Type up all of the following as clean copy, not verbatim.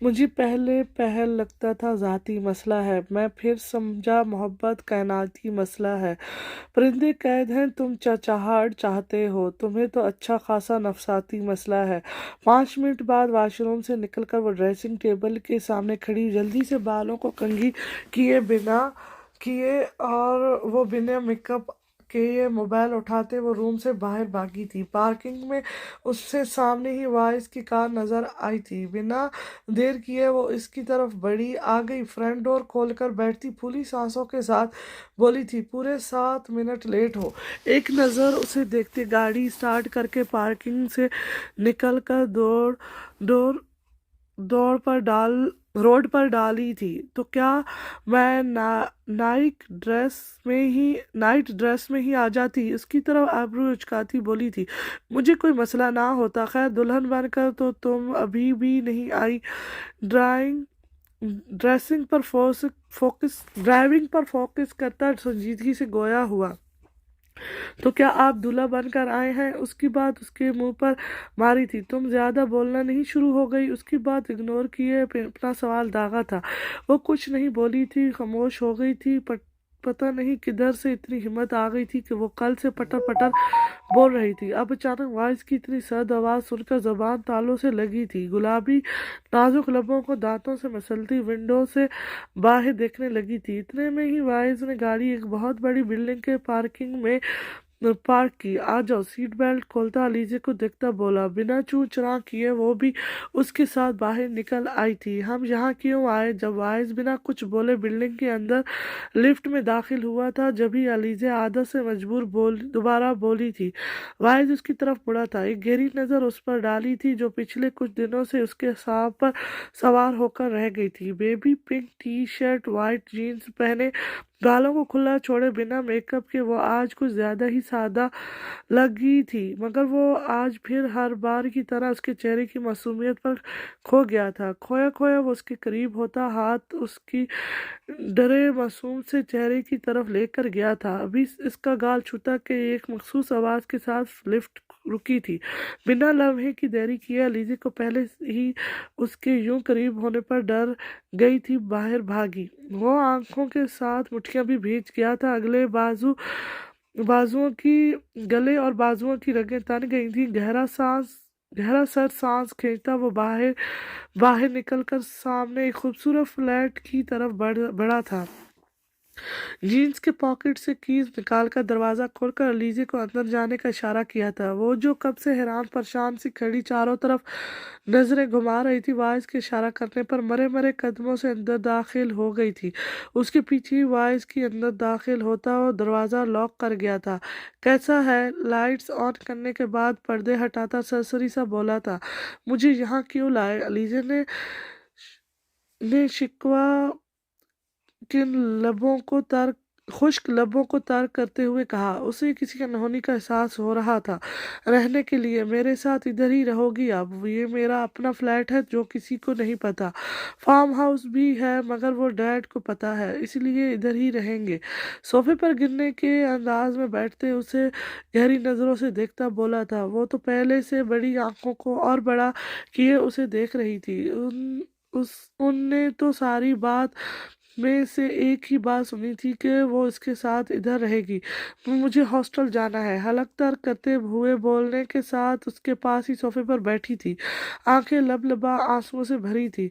مجھے پہلے پہل لگتا تھا ذاتی مسئلہ ہے، میں پھر سمجھا محبت کائناتی مسئلہ ہے۔ پرندے قید ہیں، تم چہچہاہٹ چاہتے ہو، تمہیں تو اچھا خاصا نفسیاتی مسئلہ ہے۔ 5 منٹ بعد واش روم سے نکل کر وہ ڈریسنگ ٹیبل کے سامنے کھڑی، جلدی سے بالوں کو کنگھی کیے اور وہ بنا میک اپ کے موبائل اٹھاتے وہ روم سے باہر بھاگی تھی۔ پارکنگ میں اس سے سامنے ہی وائس کی کار نظر آئی تھی۔ بنا دیر کیے وہ اس کی طرف بڑھی آ گئی، فرنٹ ڈور کھول کر بیٹھتی پھولی سانسوں کے ساتھ بولی تھی، پورے 7 منٹ لیٹ ہو۔ ایک نظر اسے دیکھتے گاڑی سٹارٹ کر کے پارکنگ سے نکل کر روڈ پر ڈالی تھی تو کیا میں نائٹ ڈریس میں ہی آ جاتی؟ اس کی طرف آبرو اچکاتی بولی تھی، مجھے کوئی مسئلہ نہ ہوتا، خیر دلہن بن کر تو تم ابھی بھی نہیں آئی۔ ڈرائیونگ پر فوکس کرتا سنجیدگی سے گویا ہوا، تو کیا آپ دلہا بن کر آئے ہیں؟ اس کی بات اس کے منہ پر ماری تھی، تم زیادہ بولنا نہیں شروع ہو گئی؟ اس کی بات اگنور کیے اپنا سوال داغا تھا۔ وہ کچھ نہیں بولی تھی، خاموش ہو گئی تھی۔ پتہ نہیں کدھر سے اتنی ہمت آ گئی تھی کہ وہ کل سے پٹر پٹر بول رہی تھی، اب اچانک وائس کی اتنی سرد آواز سن کر زبان تالوں سے لگی تھی۔ گلابی نازک لبوں کو دانتوں سے مسلتی ونڈو سے باہر دیکھنے لگی تھی۔ اتنے میں ہی وائس نے گاڑی ایک بہت بڑی بلڈنگ کے پارکنگ میں پارک کی۔ آ جاؤ، سیٹ بیلٹ کھولتا علیزہ کو دیکھتا بولا۔ بنا چوں چراں کیے وہ بھی اس کے ساتھ باہر نکل آئی تھی۔ ہم یہاں کیوں آئے؟ جب وائس بنا کچھ بولے بلڈنگ کے اندر لفٹ میں داخل ہوا تھا، جبھی علیزہ عادت سے مجبور دوبارہ بولی تھی۔ وائس اس کی طرف مڑا تھا، ایک گہری نظر اس پر ڈالی تھی جو پچھلے کچھ دنوں سے اس کے اعصاب پر سوار ہو کر رہ گئی تھی۔ Baby pink T shirt, white jeans پہنے، گالوں کو کھلا چھوڑے، بنا میک اپ کے وہ آج کچھ زیادہ ہی سادہ لگی تھی، مگر وہ آج پھر ہر بار کی طرح اس کے چہرے کی معصومیت پر کھو گیا تھا۔ کھویا کھویا وہ اس کے قریب ہوتا، ہاتھ اس کی ڈرے معصوم سے چہرے کی طرف لے کر گیا تھا، ابھی اس کا گال چھوتا کہ ایک مخصوص آواز کے ساتھ لفٹ رکی تھی۔ بنا لمحے کی دیری کیے علیزہ کو پہلے ہی اس کے یوں قریب ہونے پر ڈر گئی تھی، باہر بھاگی۔ وہ آنکھوں کے ساتھ مٹھیاں بھی بھیج گیا تھا، گلے اور بازوؤں کی رگیں تن گئی تھیں۔ گہرا سر سانس کھینچتا وہ باہر نکل کر سامنے ایک خوبصورت فلیٹ کی طرف بڑھا تھا۔ جینز کے پاکٹ سے کیز نکال کر دروازہ کھول کر علیزہ کو اندر جانے کا اشارہ کیا تھا۔ وہ جو کب سے حیران پریشان سی کھڑی چاروں طرف نظریں گھما رہی تھی، وائس کے اشارہ کرنے پر مرے قدموں سے اندر داخل ہو گئی تھی۔ اس کے پیچھے ہی وائس کی اندر داخل ہوتا اور دروازہ لاک کر گیا تھا۔ کیسا ہے؟ لائٹس آن کرنے کے بعد پردے ہٹاتا سرسری سا بولا تھا۔ مجھے یہاں کیوں لائے؟ علیزہ نے شکوہ خشک لبوں کو تر کرتے ہوئے کہا۔ اسے کسی انہونی کا احساس ہو رہا تھا۔ رہنے کے لیے میرے ساتھ ادھر ہی رہو گی اب؟ یہ میرا اپنا فلیٹ ہے جو کسی کو نہیں پتا، فارم ہاؤس بھی ہے مگر وہ ڈیڈ کو پتا ہے، اس لیے ادھر ہی رہیں گے۔ صوفے پر گرنے کے انداز میں بیٹھتے اسے گہری نظروں سے دیکھتا بولا تھا۔ وہ تو پہلے سے بڑی آنکھوں کو اور بڑا کیے اسے دیکھ رہی تھی۔ ان نے تو ساری بات میں سے ایک ہی بات سنی تھی کہ وہ اس کے ساتھ ادھر رہے گی۔ مجھے ہاسٹل جانا ہے، حلق تر کرتے ہوئے بولنے کے ساتھ اس کے پاس ہی صوفے پر بیٹھی تھی، آنکھیں لبا آنسوؤں سے بھری تھی۔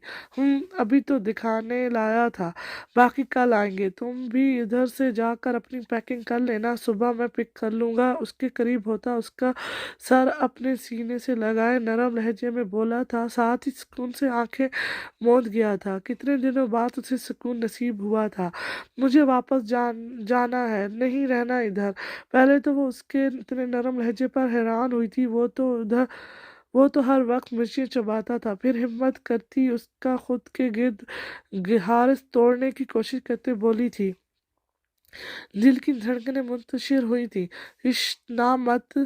ابھی تو دکھانے لایا تھا، باقی کل آئیں گے، تم بھی ادھر سے جا کر اپنی پیکنگ کر لینا، صبح میں پک کر لوں گا۔ اس کے قریب ہوتا اس کا سر اپنے سینے سے لگائے نرم لہجے میں بولا تھا، ساتھ ہی سکون سے آنکھیں موند گیا تھا۔ کتنے دنوں بعد اسے سکون نصیب ہوا تھا۔ مجھے واپس جانا ہے، نہیں رہنا ادھر۔ پہلے تو وہ اس کے اتنے نرم لہجے پر حیران ہوئی تھی، وہ تو ہر وقت مرچیں چباتا تھا۔ پھر ہمت کرتی اس کا خود کے گرد حارس توڑنے کی کوشش کرتے بولی تھی، دل کی دھڑکنیں منتشر ہوئی تھی، عشق نہ مت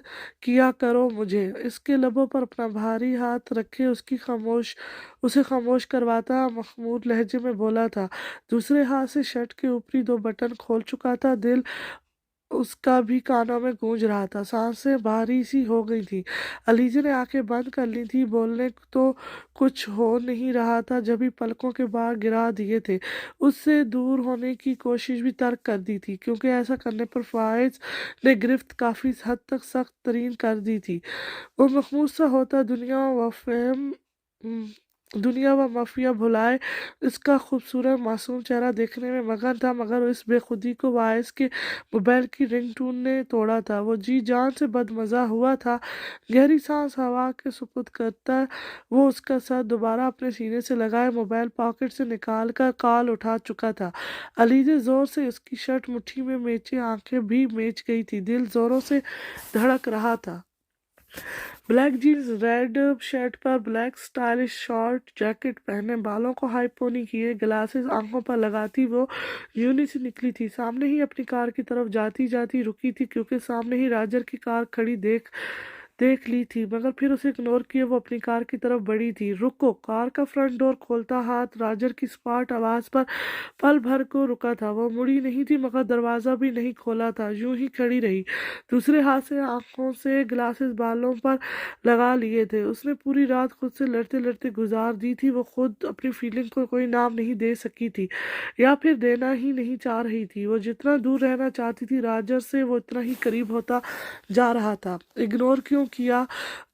کیا کرو مجھے۔ اس کے لبوں پر اپنا بھاری ہاتھ رکھے اسے خاموش کرواتا مخمور لہجے میں بولا تھا۔ دوسرے ہاتھ سے شرٹ کے اوپری 2 بٹن کھول چکا تھا، دل उसका भी कानों में गूंज रहा था। सांसें भारी सी हो गई थी। अलीजा ने आंखें बंद कर ली थी। बोलने तो कुछ हो नहीं रहा था जब ही पलकों के बाहर गिरा दिए थे। उससे दूर होने की कोशिश भी तर्क कर दी थी, क्योंकि ऐसा करने पर फाइज ने गिरफ्त काफ़ी हद तक सख्त तरीन कर दी थी। वो महमूद सा होता दुनिया व माफिया भुलाए इसका खूबसूरत मासूम चेहरा देखने में मगन था, मगर इस बेखुदी को वाइस के मोबाइल की रिंगटोन ने तोड़ा था। वो जी जान से बदमज़ा हुआ था। गहरी सांस हवा के सुपुर्द करता वो उसका सर दोबारा अपने सीने से लगाए मोबाइल पॉकेट से निकाल कर कॉल उठा चुका था। अलीजे ज़ोर से उसकी शर्ट मुट्ठी में मेचे, आंखें भी मेच गई थी, दिल ज़ोरों से धड़क रहा था। ब्लैक जीन्स, रेड शर्ट पर ब्लैक स्टाइलिश शॉर्ट जैकेट पहने, बालों को हाई पोनी किए, ग्लासेस आंखों पर लगाती वो यूनी से निकली थी। सामने ही अपनी कार की तरफ जाती जाती रुकी थी, क्योंकि सामने ही राजर की कार खड़ी देख ली थी, मगर फिर उसे इग्नोर किए वो अपनी कार की तरफ बढ़ी थी। रुको। कार का फ्रंट डोर खोलता हाथ राजर की स्पार्ट आवाज पर पल भर को रुका था। वो मुड़ी नहीं थी, मगर दरवाजा भी नहीं खोला था, यूं ही खड़ी रही, दूसरे हाथ से आंखों से ग्लासेस बालों पर लगा लिए थे। उसने पूरी रात खुद से लड़ते लड़ते गुजार दी थी। वो खुद अपनी फीलिंग को कोई नाम नहीं दे सकी थी, या फिर देना ही नहीं चाह रही थी। वो जितना दूर रहना चाहती थी राजर से, वो उतना ही करीब होता जा रहा था। इग्नोर क्यों किया?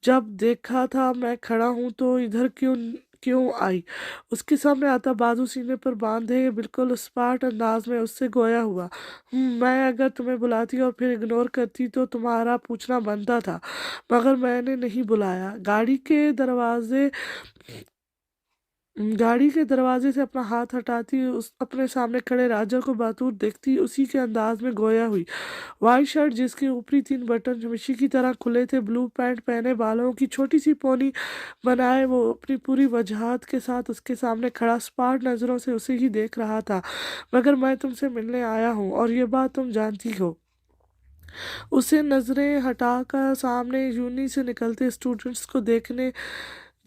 जब देखा था मैं खड़ा हूं तो इधर क्यों क्यों आई? उसके सामने आता, बाजू सीने पर बांधे, बिल्कुल स्पार्ट अंदाज में उससे गोया हुआ। मैं अगर तुम्हें बुलाती और फिर इग्नोर करती तो तुम्हारा पूछना बनता था, मगर मैंने नहीं बुलाया। गाड़ी के दरवाजे से अपना हाथ हटाती उस अपने सामने खड़े राजा को बातूर देखती उसी के अंदाज में गोया हुई। वाइट शर्ट जिसके ऊपरी 3 बटन हमेशा की तरह खुले थे, ब्लू पैंट पहने, बालों की छोटी सी पोनी बनाए, वो अपनी पूरी वजहात के साथ उसके सामने खड़ा स्पार्ट नज़रों से उसे ही देख रहा था। मगर मैं तुमसे मिलने आया हूँ और ये बात तुम जानती हो। उसे नजरें हटाकर सामने यूनी से निकलते स्टूडेंट्स को देखने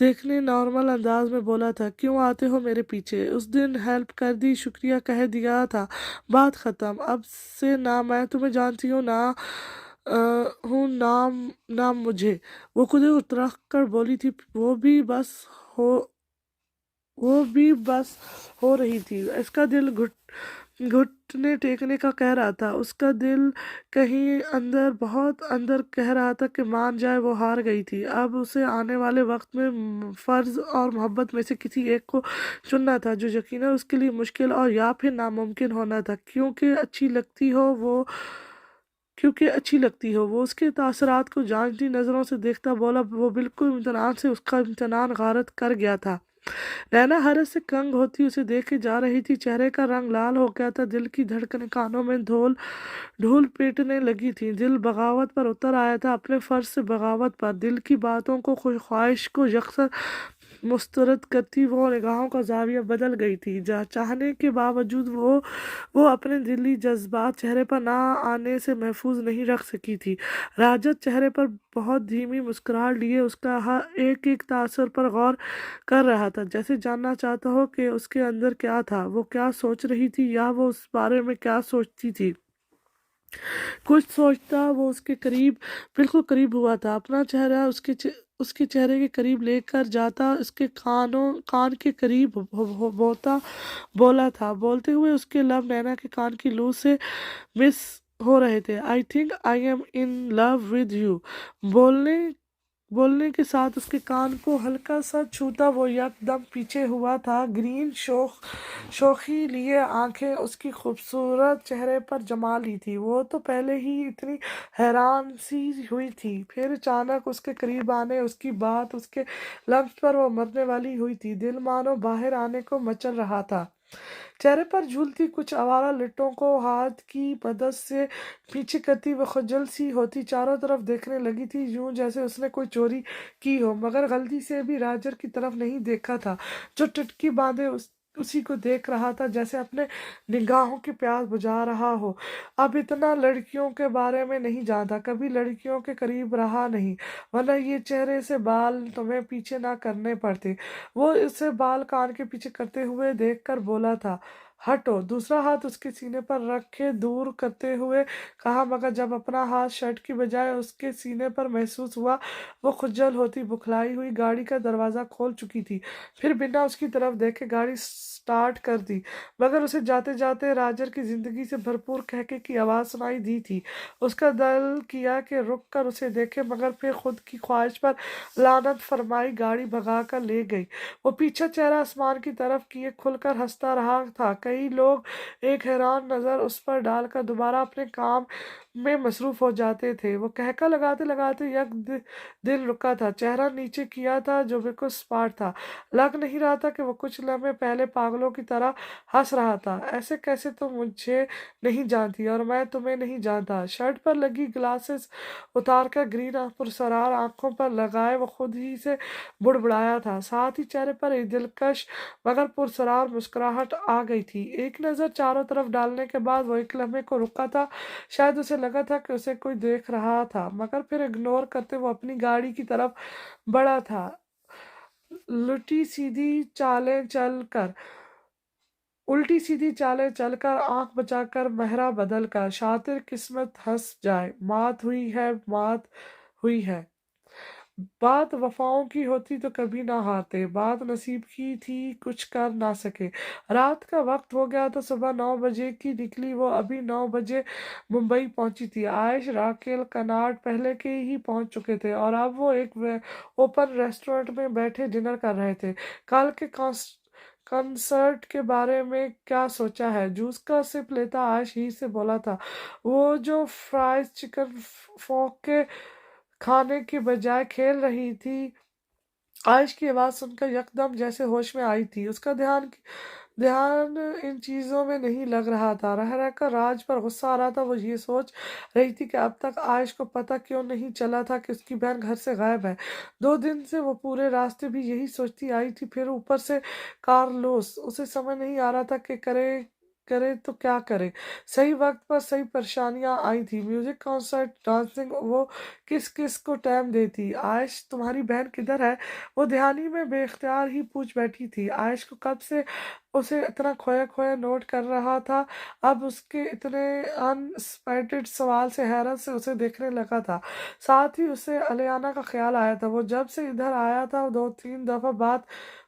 देखने नॉर्मल अंदाज में बोला था, क्यों आते हो मेरे पीछे? उस दिन हेल्प कर दी, शुक्रिया कह दिया था, बात ख़त्म। अब से ना मैं तुम्हें जानती हूँ ना हूँ नाम नाम मुझे। वो खुद उतर कर बोली थी। हो वो भी बस हो रही थी। इसका दिल घुटने टेकने का कह रहा था। उसका दिल कहीं अंदर, बहुत अंदर कह रहा था कि मान जाए वो हार गई थी। अब उसे आने वाले वक्त में फ़र्ज और मोहब्बत में से किसी एक को चुनना था, जो यकीनन उसके लिए मुश्किल और या फिर नामुमकिन होना था। क्योंकि अच्छी लगती हो। वो उसके तासरात को जांचती नज़रों से देखता बोला। वो बिल्कुल इम्तनान से उसका इम्तनान गारत कर गया था। नैना हरस से कंग होती उसे देख के जा रही थी। चेहरे का रंग लाल हो गया था, दिल की धड़कनें कानों में ढोल पीटने लगी थी। दिल बगावत पर उतर आया था, अपने फर्ज से बगावत पर। दिल की बातों को, ख्वाहिश को यकसर मुस्तरद करती वो निगाहों का जाविया बदल गई थी। चाहने के बावजूद वो अपने दिली जज्बात चेहरे पर ना आने से महफूज नहीं रख सकी थी। राजत चेहरे पर बहुत धीमी मुस्कुराहट लिए उसका हर एक एक तासर पर गौर कर रहा था, जैसे जानना चाहता हो कि उसके अंदर क्या था, वो क्या सोच रही थी, या वो उस बारे में क्या सोचती थी। कुछ सोचता वो उसके करीब, बिल्कुल करीब हुआ था। अपना चेहरा उसके चेहरे के करीब लेकर जाता, उसके कान के करीब बोला था। बोलते हुए उसके लब नैना के कान की लू से मिस हो रहे थे। I think I am in love with you. बोलने बोलने के साथ उसके कान को हल्का सा छूता वो एकदम पीछे हुआ था। ग्रीन शोखी लिए आंखें उसकी खूबसूरत चेहरे पर जमा ली थी। वो तो पहले ही इतनी हैरान सी हुई थी, फिर अचानक उसके करीब आने, उसकी बात, उसके लफ्ज पर वो मरने वाली हुई थी। दिल मानो बाहर आने को मचल रहा था। चेहरे पर झूलती कुछ आवारा लटों को हाथ की मदद से पीछे करती वह खजल सी होती चारों तरफ देखने लगी थी, यूं जैसे उसने कोई चोरी की हो, मगर गलती से भी राजर की तरफ नहीं देखा था, जो टुटकी बांधे उसी को देख रहा था, जैसे अपने निगाहों की प्यास बुझा रहा हो। अब इतना लड़कियों के बारे में नहीं जानता, कभी लड़कियों के करीब रहा नहीं, वरना ये चेहरे से बाल तुम्हें पीछे ना करने पड़ते। वो इसे बाल कान के पीछे करते हुए देखकर बोला था, हटो। दूसरा हाथ उसके सीने पर रखे दूर करते हुए कहा, मगर जब अपना हाथ शर्ट की बजाय उसके सीने पर महसूस हुआ, वो खुजल होती बुखलाई हुई गाड़ी का दरवाज़ा खोल चुकी थी। फिर बिना उसकी तरफ देखे गाड़ी स्टार्ट कर दी, मगर उसे जाते जाते राजर की जिंदगी से भरपूर कहके की आवाज़ सुनाई दी थी। उसका दिल किया कि रुक कर उसे देखे, मगर फिर खुद की ख्वाहिश पर लानत फरमाई गाड़ी भगा कर ले गई। वो पीछा चेहरा आसमान की तरफ किए खुलकर हंसता रहा था। कई लोग एक हैरान नज़र उस पर डालकर दोबारा अपने काम में मसरूफ हो जाते थे। वो कहका लगाते लगाते दिल रुका था, चेहरा नीचे किया था जो बिल्कुल सपाट था। लग नहीं रहा था कि वो कुछ लम्हे पहले पागलों की तरह हंस रहा था। ऐसे कैसे तुम मुझे नहीं जानती और मैं तुम्हें नहीं जानता। शर्ट पर लगी ग्लासेस उतार कर ग्रीन पुरसरार आंखों पर लगाए वो खुद ही से बुड़बुड़ाया था। साथ ही चेहरे पर एक दिलकश मगर पुरसरार मुस्कुराहट आ गई थी। एक नज़र चारों तरफ डालने के बाद वो एक लम्हे को रुका था। शायद उसे लगा था कि उसे कोई देख रहा था, मगर फिर इग्नोर करते वो अपनी गाड़ी की तरफ बढ़ा था। लुटी सीधी चालें चल कर उल्टी सीधी चालें चलकर आंख बचाकर महरा बदल कर शातिर किस्मत हंस जाए। मात हुई है। बात वफाओं की होती तो कभी ना हारते, बात नसीब की थी कुछ कर ना सके। रात का वक्त हो गया तो सुबह 9 बजे की निकली वो अभी 9 बजे मुंबई पहुंची थी। आयश राकेल कनाड पहले के ही पहुंच चुके थे और अब वो एक ओपन रेस्टोरेंट में बैठे डिनर कर रहे थे। कल के कंसर्ट के बारे में क्या सोचा है? जूस का सिप लेता आयश ही से बोला था, वो जो फ्राइज चिकन फोक के खाने की बजाय खेल रही थी। आयश की आवाज़ सुनकर यकदम जैसे होश में आई थी। उसका ध्यान ध्यान इन चीज़ों में नहीं लग रहा था। रह रहकर राज पर गुस्सा आ रहा था। वो ये सोच रही थी कि अब तक आयश को पता क्यों नहीं चला था कि उसकी बहन घर से गायब है। 2 दिन से वो पूरे रास्ते भी यही सोचती आई थी। फिर ऊपर से कार्लोस, उसे समझ नहीं आ रहा था कि करे करे तो क्या करे। सही वक्त पर सही परेशानियां आई थी। म्यूजिक, कॉन्सर्ट, डांसिंग, वो किस किस को टाइम देती। आयश तुम्हारी बहन किधर है? वो ध्यानी में बेख्तियार ही पूछ बैठी थी। आयश को कब से उसे इतना खोया खोया नोट कर रहा था। अब उसके इतने अनएक्सपेक्टेड सवाल से हैरत से उसे देखने लगा था। साथ ही उसे अलियाना का ख्याल आया था। वो जब से इधर आया था 2-3 दफा बात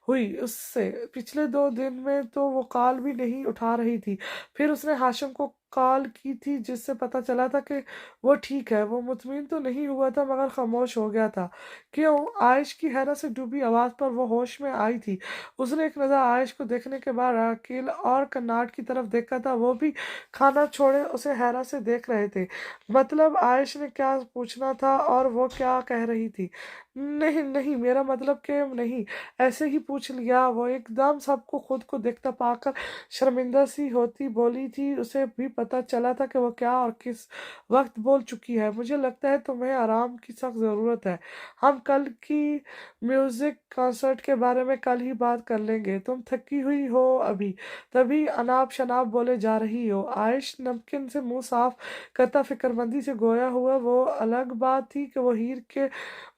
हुई उससे। पिछले 2 दिन में तो वो कॉल भी नहीं उठा रही थी। फिर उसने हाशिम को कॉल की थी, जिससे पता चला था कि वो ठीक है। वो मुतमिन तो नहीं हुआ था मगर खामोश हो गया था। क्यों? आयश की हैरत से डूबी आवाज पर वो होश में आई थी। उसने एक नज़र आयश को देखने के बाद राकेल और कन्नाट की तरफ देखा था। वो भी खाना छोड़े उसे हैरत से देख रहे थे। मतलब आयश ने क्या पूछना था और वो क्या कह रही थी? नहीं नहीं, मेरा मतलब कि नहीं, ऐसे ही पूछ लिया। वो एकदम सबको खुद को देखता पाकर शर्मिंदा सी होती बोली थी। उसे भी पता चला था कि वो क्या और किस वक्त बोल चुकी है। मुझे लगता है तुम्हें आराम की सख्त ज़रूरत है। हम कल की म्यूजिक कॉन्सर्ट के बारे में कल ही बात कर लेंगे। तुम थकी हुई हो अभी, तभी अनाप शनाप बोले जा रही हो। आयश नमकीन से मुंह साफ करता फिक्रमंदी से गोया हुआ। वो अलग बात थी कि वो हीर के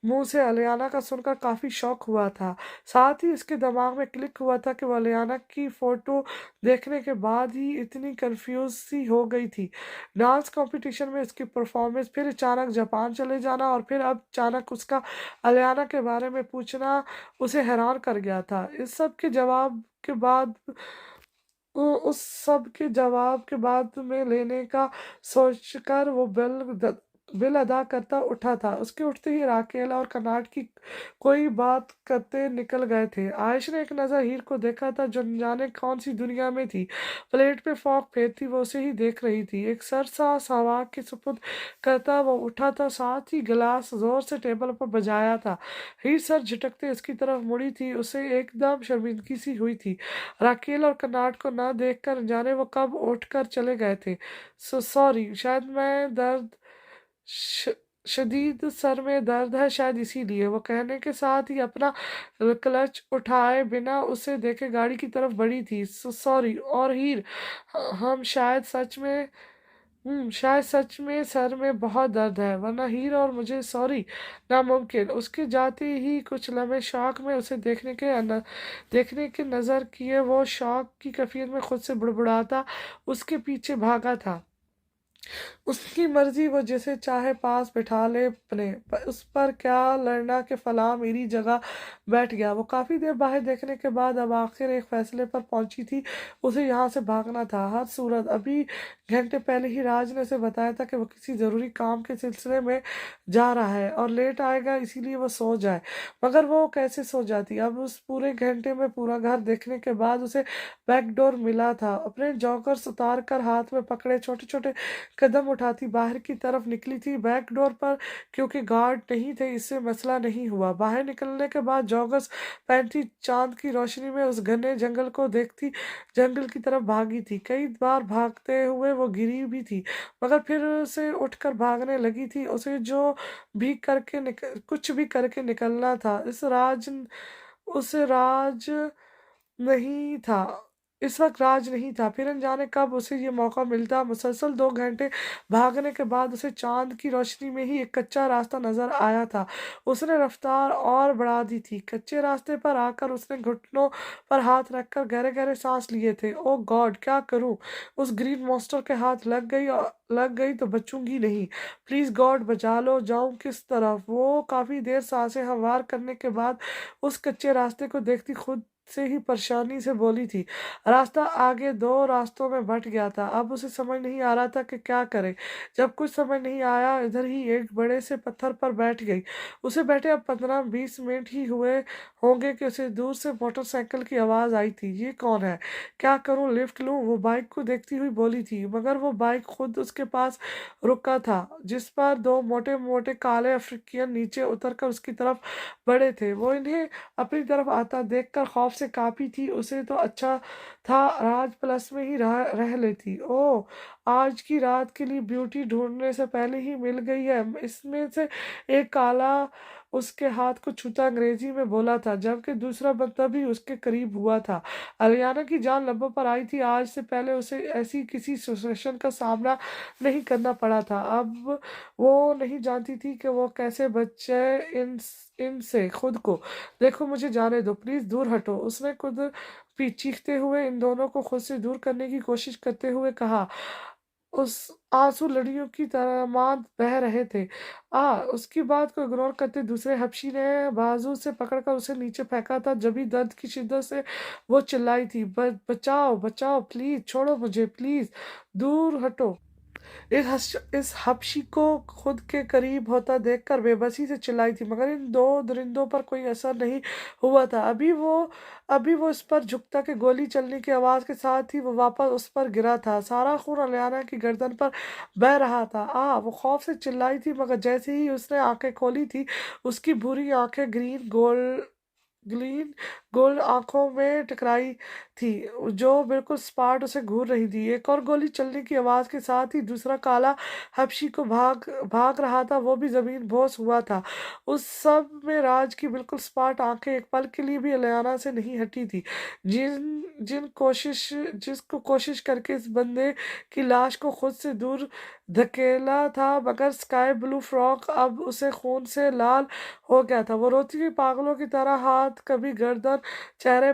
मुंह से अलियाना का सुनकर काफी शौक हुआ था। साथ ही उसके दिमाग में क्लिक हुआ था कि वो अलियाना की फोटो देखने के बाद ही इतनी कंफ्यूज सी हो गई थी। डांस कंपटीशन में उसकी परफॉर्मेंस, फिर अचानक जापान चले जाना और फिर अब अचानक उसका अलियाना के बारे में पूछना उसे हैरान कर गया था। इस सब के जवाब के बाद उस सब के जवाब के बाद में लेने का सोचकर वो बिल अदा करता उठा था। उसके उठते ही राकेल और कर्नाट की कोई बात करते निकल गए थे। आयश ने एक नज़र हीर को देखा था जो न जाने कौन सी दुनिया में थी। प्लेट पे फॉक फेरती वो उसे ही देख रही थी। एक सर सा सहवाग के सुपुर्द करता वो उठा था, साथ ही गिलास जोर से टेबल पर बजाया था। हीर सर झटकते उसकी तरफ मुड़ी थी। उसे एकदम शर्मिंदगी सी हुई थी। राकेल और कर्नाट को न देखकर न जाने वो कब उठकर चले गए थे। सॉरी, शायद मैं श, शदीद सर में दर्द है, शायद इसीलिए। वो कहने के साथ ही अपना क्लच उठाए बिना उसे देखे गाड़ी की तरफ बढ़ी थी। सॉरी। और हीर, हम शायद सच में शायद सच में सर में बहुत दर्द है, वरना हीर और मुझे सॉरी नामुमकिन। उसके जाते ही कुछ लम्हे शौक में उसे देखने के नज़र किए। वो शौक की कैफियत में खुद से बुड़बुड़ाता उसके पीछे भागा था। उसकी मर्जी, वो जिसे चाहे पास बिठा ले अपने उस पर क्या लड़ना कि फलां मेरी जगह बैठ गया। वो काफ़ी देर बाहर देखने के बाद अब आखिर एक फैसले पर पहुंची थी, उसे यहाँ से भागना था हर सूरत। अभी घंटे पहले ही राज ने उसे बताया था कि वो किसी ज़रूरी काम के सिलसिले में जा रहा है और लेट आएगा, इसीलिए वो सो जाए। मगर वो कैसे सो जाती। अब उस पूरे घंटे में पूरा घर देखने के बाद उसे बैकडोर मिला था। अपने जॉगर्स उतार कर हाथ में पकड़े छोटे छोटे कदम उठाती बाहर की तरफ निकली थी। बैक डोर पर क्योंकि गार्ड नहीं थे, इससे मसला नहीं हुआ। बाहर निकलने के बाद जॉगर्स पहनती चांद की रोशनी में उस घने जंगल को देखती जंगल की तरफ भागी थी। कई बार भागते हुए वो गिरी भी थी, मगर फिर से उठकर भागने लगी थी। उसे कुछ भी करके निकलना था। उस राज नहीं था इस वक्त राज नहीं था। फिर अनजाने कब उसे ये मौका मिलता। मुसलसल 2 घंटे भागने के बाद उसे चांद की रोशनी में ही एक कच्चा रास्ता नजर आया था। उसने रफ्तार और बढ़ा दी थी। कच्चे रास्ते पर आकर उसने घुटनों पर हाथ रखकर गहरे गहरे सांस लिए थे। ओ गॉड, क्या करूं। उस ग्रीन मॉन्स्टर के हाथ लग गई तो बचूंगी नहीं। प्लीज गॉड बचा लो। जाऊं किस तरफ। वो काफी देर सांसें हमवार करने के बाद उस कच्चे रास्ते को देखती खुद से ही परेशानी से बोली थी। रास्ता आगे 2 रास्तों में बंट गया था। अब उसे समझ नहीं आ रहा था कि क्या करे। जब कुछ समझ नहीं आया, इधर ही एक बड़े से पत्थर पर बैठ गई। उसे बैठे अब 15-20 मिनट ही हुए होंगे कि उसे दूर से मोटरसाइकिल की आवाज आई थी। ये कौन है? क्या करूं, लिफ्ट लूं? वो बाइक को देखती हुई बोली थी, मगर वो बाइक खुद उसके पास रुका था, जिस पर 2 मोटे मोटे काले अफ्रीकियन नीचे उतरकर उसकी तरफ बढ़े थे। वो इन्हें अपनी तरफ आता देखकर खौफ से कांपी थी। उसे तो अच्छा था राज प्लस में ही रह लेती। ओह, आज की रात के लिए ब्यूटी ढूंढने से पहले ही मिल गई है। इसमें से एक काला उसके हाथ को छूता अंग्रेजी में बोला था, जबकि दूसरा बंदा भी उसके करीब हुआ था। अलियाना की जान लबों पर आई थी। आज से पहले उसे ऐसी किसी सिचुएशन का सामना नहीं करना पड़ा था। अब वो नहीं जानती थी कि वो कैसे बचे इनसे खुद को। देखो, मुझे जाने दो, प्लीज दूर हटो, उसने खुद चीखते हुए इन दोनों को खुद से दूर करने की कोशिश करते हुए कहा। उस आंसू लड़ियों की तरह मांद बह रहे थे। उसकी बात को इग्नोर करते दूसरे हबशी ने बाजू से पकड़कर उसे नीचे फेंका था। जबी दर्द की शिद्दत से वो चिल्लाई थी, बचाओ बचाओ, प्लीज छोड़ो मुझे, प्लीज दूर हटो। इस हबशी को खुद के करीब होता देखकर बेबसी से चिल्लाई थी, मगर इन 2 दरिंदों पर कोई असर नहीं हुआ था। अभी वो इस पर झुकता कि गोली चलने की आवाज के साथ ही वो वापस उस पर गिरा था। सारा खून अलियाना की गर्दन पर बह रहा था। वो खौफ से चिल्लाई थी, मगर जैसे ही उसने आंखें खोली थी, उसकी बुरी आंखें ग्रीन गोल्ड आंखों में टकराई थी, जो बिल्कुल स्पार्ट उसे घूर रही थी। एक और गोली चलने की आवाज के साथ ही दूसरा काला हबशी को भाग रहा था। वो भी जमीन बोस हुआ था। उस सब में राज की बिल्कुल स्पार्ट आंखें एक पल के लिए भी अलियाना से नहीं हटी थी। जिसको कोशिश करके इस बंदे की लाश को खुद से दूर धकेला था, मगर स्काई ब्लू फ्रॉक अब उसे खून से लाल हो गया था। वो रोती हुई पागलों की तरह हाथ कभी गर्दन, चेहरे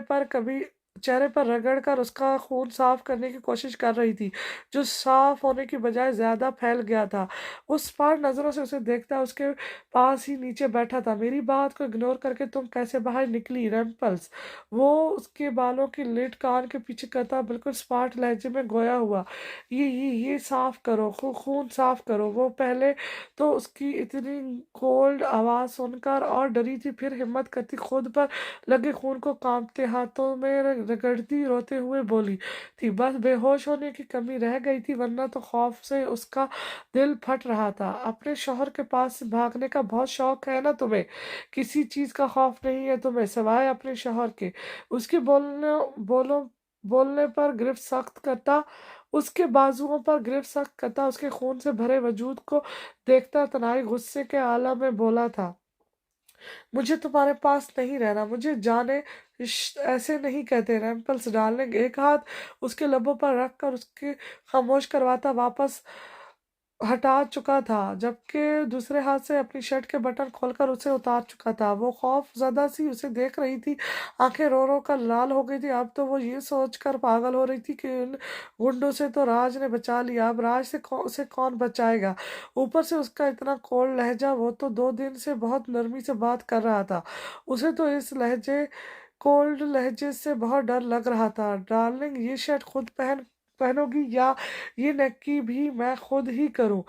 पर रगड़ कर उसका खून साफ करने की कोशिश कर रही थी, जो साफ होने की बजाय ज्यादा फैल गया था। उस पार नजरों से उसे देखता उसके पास ही नीचे बैठा था। मेरी बात को इग्नोर करके तुम कैसे बाहर निकली रेम्पल्स? वो उसके बालों की लिट कान के पीछे करता बिल्कुल स्मार्ट लहजे में गोया हुआ। ये साफ करो, खून साफ करो। वो पहले तो उसकी इतनी कोल्ड आवाज सुनकर और डरी थी, फिर हिम्मत करती खुद पर लगे खून को कांपते हाथों में रगड़ती रोते हुए बोली थी, बस बेहोश होने की कमी रह गई थी, वरना तो खौफ से उसका दिल फट रहा था। अपने शौहर के पास से भागने का बहुत शौक है ना तुम्हें? किसी चीज का खौफ नहीं है तुम्हें सिवाय अपने शौहर के? उसके बोलने पर गिरफ्त सख्त करता उसके बाजुओं पर गिरफ्त सख्त करता उसके खून से भरे वजूद को देखता तनाई गुस्से के आलम में बोला था, मुझे तुम्हारे पास नहीं रहना, मुझे जाने ऐसे नहीं कहते। रैम्पल्स डार्लिंग एक हाथ उसके लबों पर रखकर उसके खामोश करवाता वापस हटा चुका था, जबकि दूसरे हाथ से अपनी शर्ट के बटन खोलकर उसे उतार चुका था। वो खौफ ज़दा सी उसे देख रही थी, आंखें रो रो कर लाल हो गई थी। अब तो वो ये सोचकर पागल हो रही थी कि इन गुंडों से तो राज ने बचा लिया, अब राज से उसे कौन बचाएगा। ऊपर से उसका इतना कोल्ड लहजा, वो तो 2 दिन से बहुत नरमी से बात कर रहा था। उसे तो इस कोल्ड लहजे से बहुत डर लग रहा था। डार्लिंग, ये शर्ट खुद पहनोगी या ये नक्की भी मैं खुद ही करूं?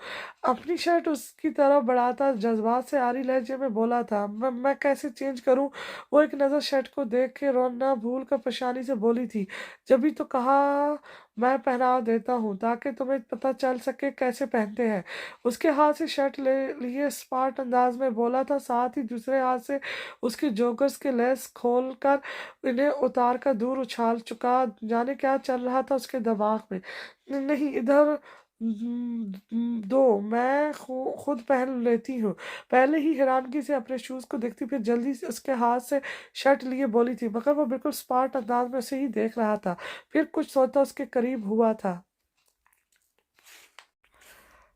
अपनी शर्ट उसकी तरफ बढ़ाता जज्बात से आरी लहजे में बोला था। मैं कैसे चेंज करूं? वो एक नज़र शर्ट को देख के रोना भूल कर परेशानी से बोली थी। जब भी तो कहा मैं पहना देता हूँ ताकि तुम्हें पता चल सके कैसे पहनते हैं। उसके हाथ से शर्ट ले लिए स्मार्ट अंदाज में बोला था, साथ ही दूसरे हाथ से उसकी जोगर्स के लेस खोल कर इन्हें उतार कर दूर उछाल चुका। जाने क्या चल रहा था उसके दिमाग में। नहीं, इधर दो, मैं खुद पहन लेती हूँ। पहले ही हैरानगी से अपने शूज को देखती, फिर जल्दी से उसके हाथ से शर्ट लिए बोली थी, मगर वो बिल्कुल स्मार्ट अंदाज में उसे ही देख रहा था। फिर कुछ सोचता उसके करीब हुआ था।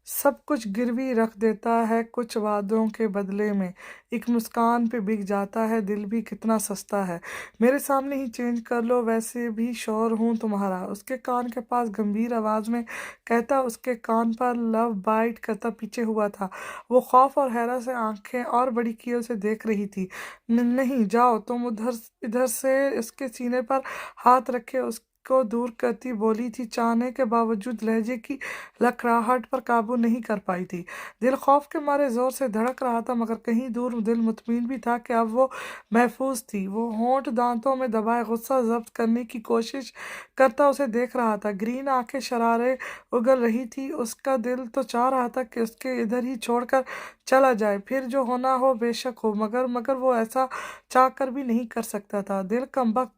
सब कुछ गिरवी रख देता है कुछ वादों के बदले में, एक मुस्कान पे बिक जाता है दिल भी कितना सस्ता है। मेरे सामने ही चेंज कर लो, वैसे भी शौर हूँ तुम्हारा। उसके कान के पास गंभीर आवाज में कहता, उसके कान पर लव बाइट करता पीछे हुआ था। वो खौफ और हैरत से आंखें और बड़ी किए उसे देख रही थी। नहीं जाओ तुम उधर, इधर से। उसके सीने पर हाथ रखे उसको दूर करती बोली थी, चाहने के बावजूद लहजे की लखराहट पर काबू नहीं कर पाई थी। दिल खौफ के मारे जोर से धड़क रहा था, मगर कहीं दूर दिल मुतमिन भी था कि अब वो महफूज थी। वो होंठ दांतों में दबाए गुस्सा जब्त करने की कोशिश करता उसे देख रहा था। ग्रीन आंखें शरारे उगल रही थी। उसका दिल तो चाह रहा था कि उसके इधर ही छोड़कर चला जाए, फिर जो होना हो बेशक हो, मगर मगर वो ऐसा चाह कर भी नहीं कर सकता था। दिल कमबख्त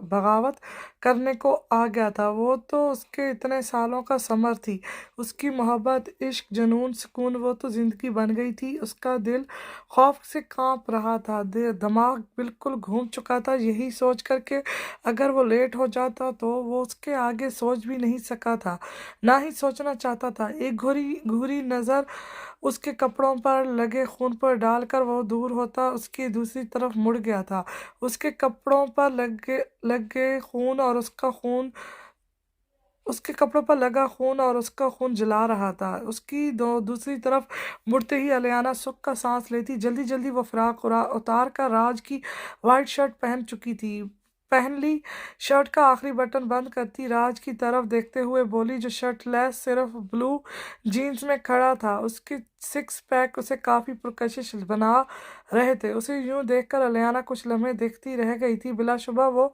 बगावत करने को आ गया था। वो तो उसके इतने सालों का समर थी, उसकी मोहब्बत, इश्क, जुनून, सुकून, वो तो जिंदगी बन गई थी। उसका दिल खौफ से कांप रहा था, दिमाग बिल्कुल घूम चुका था, यही सोच कर के अगर वो लेट हो जाता तो वो उसके आगे सोच भी नहीं सका था, ना ही सोचना चाहता था। एक घूरी घूरी नज़र उसके कपड़ों पर लगे खून पर डालकर वो दूर होता उसकी दूसरी तरफ मुड़ गया था। उसके कपड़ों पर लगे खून और उसके कपड़ों पर लगा खून और उसका खून जला रहा था। उसकी दूसरी तरफ मुड़ते ही अलियाना सुख का सांस लेती। जल्दी जल्दी वो फ्राक उतार कर राज की वाइट शर्ट पहन ली। शर्ट का आखिरी बटन बंद करती राज की तरफ देखते हुए बोली, जो शर्टलेस सिर्फ ब्लू जीन्स में खड़ा था। उसके सिक्स पैक उसे काफी पुरकशिश बना रहे थे। उसे यूं देखकर अलियाना कुछ लम्हे देखती रह गई थी। बिलाशुबा वो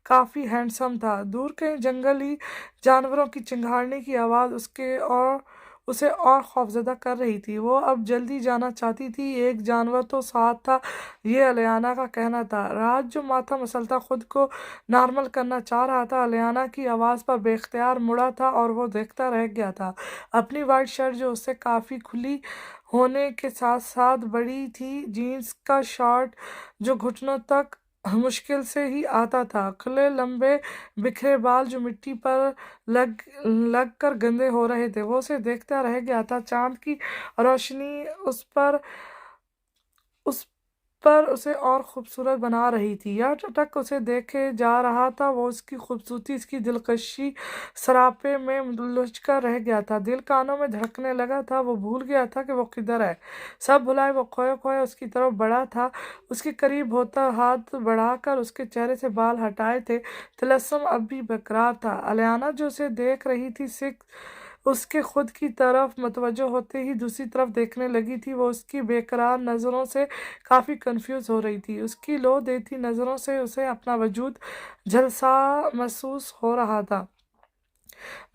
काफी हैंडसम था। दूर कहीं जंगली जानवरों की चिंगाड़ने की आवाज़ उसे और खौफजदा कर रही थी। वो अब जल्दी जाना चाहती थी। एक जानवर तो साथ था, ये अलियाना का कहना था। राज जो माथा मसलता खुद को नॉर्मल करना चाह रहा था, अलियाना की आवाज़ पर बेख्तियार मुड़ा था और वो देखता रह गया था। अपनी वाइट शर्ट जो उससे काफ़ी खुली होने के साथ साथ बड़ी थी, जीन्स का शॉर्ट जो घुटनों तक मुश्किल से ही आता था, खुले लंबे बिखरे बाल जो मिट्टी पर लग लग कर गंदे हो रहे थे, वो उसे देखता रह गया था। चांद की रोशनी उस पर उसे और खूबसूरत बना रही थी। यह टटक उसे देखे जा रहा था। वो उसकी खूबसूरती, इसकी दिलकशी सरापे में लुझ कर रह गया था। दिल कानों में धड़कने लगा था। वो भूल गया था कि वो किधर है। सब भुलाए वो खोया खोया उसकी तरफ बढ़ा था। उसके करीब होता हाथ बढ़ाकर उसके चेहरे से बाल हटाए थे। तिलस्म अब भी बरकरार था। अलियाना जो उसे देख रही थी, सिख उसके खुद की तरफ मतवज्जो होते ही दूसरी तरफ देखने लगी थी। वो उसकी बेकरार नज़रों से काफ़ी कंफ्यूज हो रही थी। उसकी लो देती नज़रों से उसे अपना वजूद झलसा महसूस हो रहा था,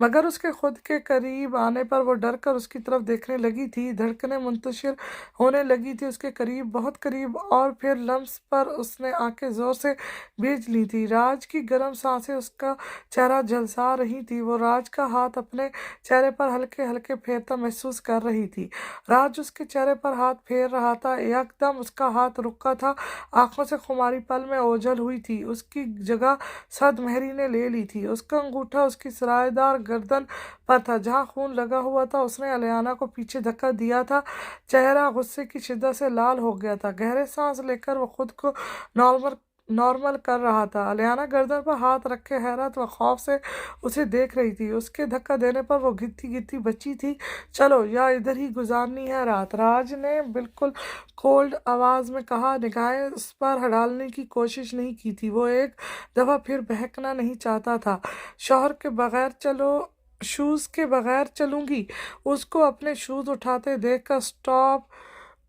मगर उसके खुद के करीब आने पर वो डर कर उसकी तरफ देखने लगी थी। धड़कनें मुंतशिर होने लगी थी उसके करीब, बहुत करीब, और फिर लम्स पर उसने आंखें जोर से भींच ली थी। राज की गर्म सांसें उसका चेहरा झलसा रही थी। वो राज का हाथ अपने चेहरे पर हल्के हल्के फेरता महसूस कर रही थी। राज उसके चेहरे पर हाथ फेर रहा था। एकदम उसका हाथ रुका था। आंखों से खुमारी पल में ओझल हुई थी। उसकी जगह सद मेहरी ने ले ली थी। उसका अंगूठा उसकी सरायदार गर्दन पर था जहाँ खून लगा हुआ था। उसने अलियाना को पीछे धक्का दिया था। चेहरा गुस्से की शिद्दत से लाल हो गया था। गहरे सांस लेकर वो खुद को नॉर्मल नॉर्मल कर रहा था। अलियाना गर्दन पर हाथ रखे हैरत व खौफ से उसे देख रही थी। उसके धक्का देने पर वो गिरती गिरती बची थी। चलो, या इधर ही गुजारनी है रात, राज ने बिल्कुल कोल्ड आवाज में कहा। निगाहें उस पर डालने की कोशिश नहीं की थी। वो एक दफा फिर बहकना नहीं चाहता था। शौहर के बगैर चलो, शूज के बगैर चलूंगी। उसको अपने शूज उठाते देखकर स्टॉप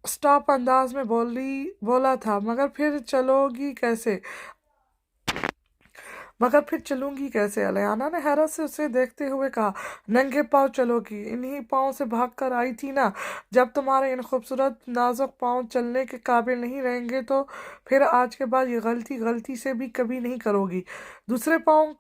स्टॉप अंदाज में बोला था। मगर फिर चलूंगी कैसे? अलियाना ने हैरत से उसे देखते हुए कहा। नंगे पाँव चलोगी? इन्हीं पाँव से भाग कर आई थी ना। जब तुम्हारे इन खूबसूरत नाजुक पाँव चलने के काबिल नहीं रहेंगे तो फिर आज के बाद ये गलती से भी कभी नहीं करोगी। दूसरे पाँव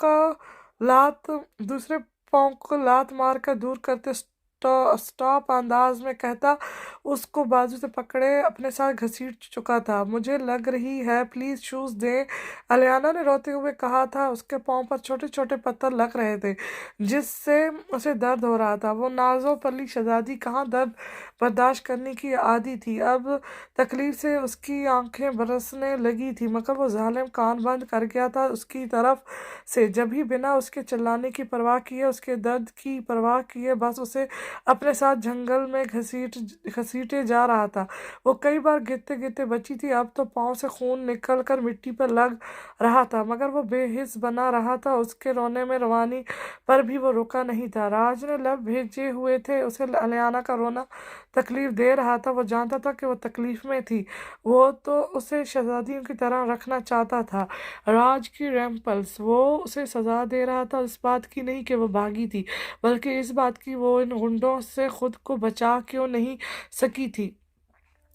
को लात मार कर दूर करते स्टॉप अंदाज में कहता, उसको बाजू से पकड़े अपने साथ घसीट चुका था। मुझे लग रही है, प्लीज शूज दे, अलियाना ने रोते हुए कहा था। उसके पाँव पर छोटे छोटे पत्थर लग रहे थे जिससे उसे दर्द हो रहा था। वो नाजो पली शहजादी कहाँ दर्द बर्दाश्त करने की आदी थी। अब तकलीफ से उसकी आंखें बरसने लगी थी, मगर वो जालिम कान बंद कर गया था उसकी तरफ से। जब भी बिना उसके चिल्लाने की परवाह किए, उसके दर्द की परवाह किए, बस उसे अपने साथ जंगल में घसीटे जा रहा था। वो कई बार गिरते गिरते बची थी। अब तो पाँव से खून निकल कर मिट्टी पर लग रहा था, मगर वो बेहिस बना रहा था। उसके रोने में रवानी पर भी वो रुका नहीं था। राज ने लब भेजे हुए थे। उसे अलियाना का रोना तकलीफ दे रहा था। वो जानता था कि वो तकलीफ में थी। वो तो उसे शहजादियों की तरह रखना चाहता था। राज की रैम्पल्स, वो उसे सजा दे रहा था इस बात की नहीं कि वो भागी थी, बल्कि इस बात की वो इन गुंडों से खुद को बचा क्यों नहीं सकी थी।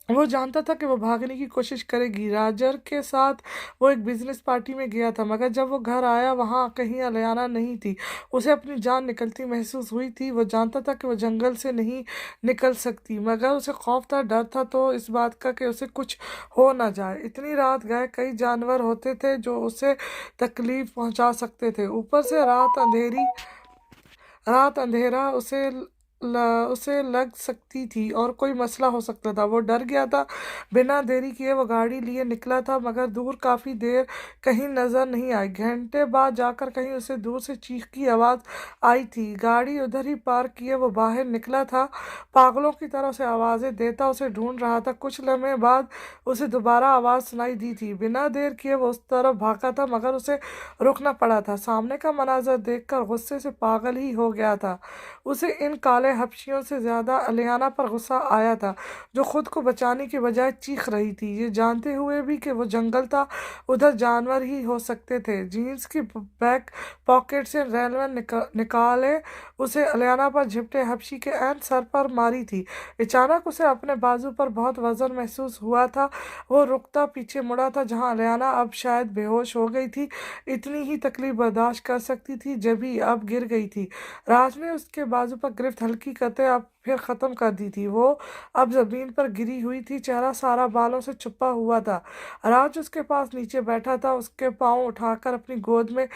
वो जानता था कि वो भागने की कोशिश करेगी। राजर के साथ वो एक बिजनेस पार्टी में गया था, मगर जब वो घर आया वहाँ कहीं अलियाना नहीं थी। उसे अपनी जान निकलती महसूस हुई थी। वो जानता था कि वो जंगल से नहीं निकल सकती, मगर उसे खौफ था, डर था तो इस बात का कि उसे कुछ हो ना जाए। इतनी रात गए कई जानवर होते थे जो उसे तकलीफ पहुंचा सकते थे। ऊपर से रात अंधेरा उसे लग सकती थी और कोई मसला हो सकता था। वो डर गया था। बिना देरी किए वो गाड़ी लिए निकला था, मगर दूर काफी देर कहीं नजर नहीं आई। घंटे बाद जाकर कहीं उसे दूर से चीख की आवाज आई थी। गाड़ी उधर ही पार्क किए वो बाहर निकला था। पागलों की तरह उसे आवाजें देता उसे ढूंढ रहा था। कुछ लम्हे बाद उसे दोबारा आवाज सुनाई दी थी। बिना देर किए वो उस तरफ भागा था, मगर उसे रुकना पड़ा था। सामने का मनाजर देखकर गुस्से से पागल ही हो गया था। उसे इन काले हबशियों से ज्यादा अलियाना पर गुस्सा आया था, जो खुद को बचाने के बजाय चीख रही थी, ये जानते हुए भी कि वो जंगल था, उधर जानवर ही हो सकते थे। जीन्स की बैक पॉकेट से रेलवन निकाले उसे अलियाना पर झपटे हबशी के ऐन सर पर मारी थी। अचानक उसे अपने बाजू पर बहुत वजन महसूस हुआ था। वो रुकता पीछे मुड़ा था, जहां अलियाना अब शायद बेहोश हो गई थी। इतनी ही तकलीफ बर्दाश्त कर सकती थी, जब ही अब गिर गई थी। राज ने उसके बाजू पर गिरफ्त हल्की करते अब फिर खत्म कर दी थी। वो अब जमीन पर गिरी हुई थी, चेहरा सारा बालों से छुपा हुआ था। राज उसके पास नीचे बैठा था, उसके पाँव उठाकर अपनी गोद में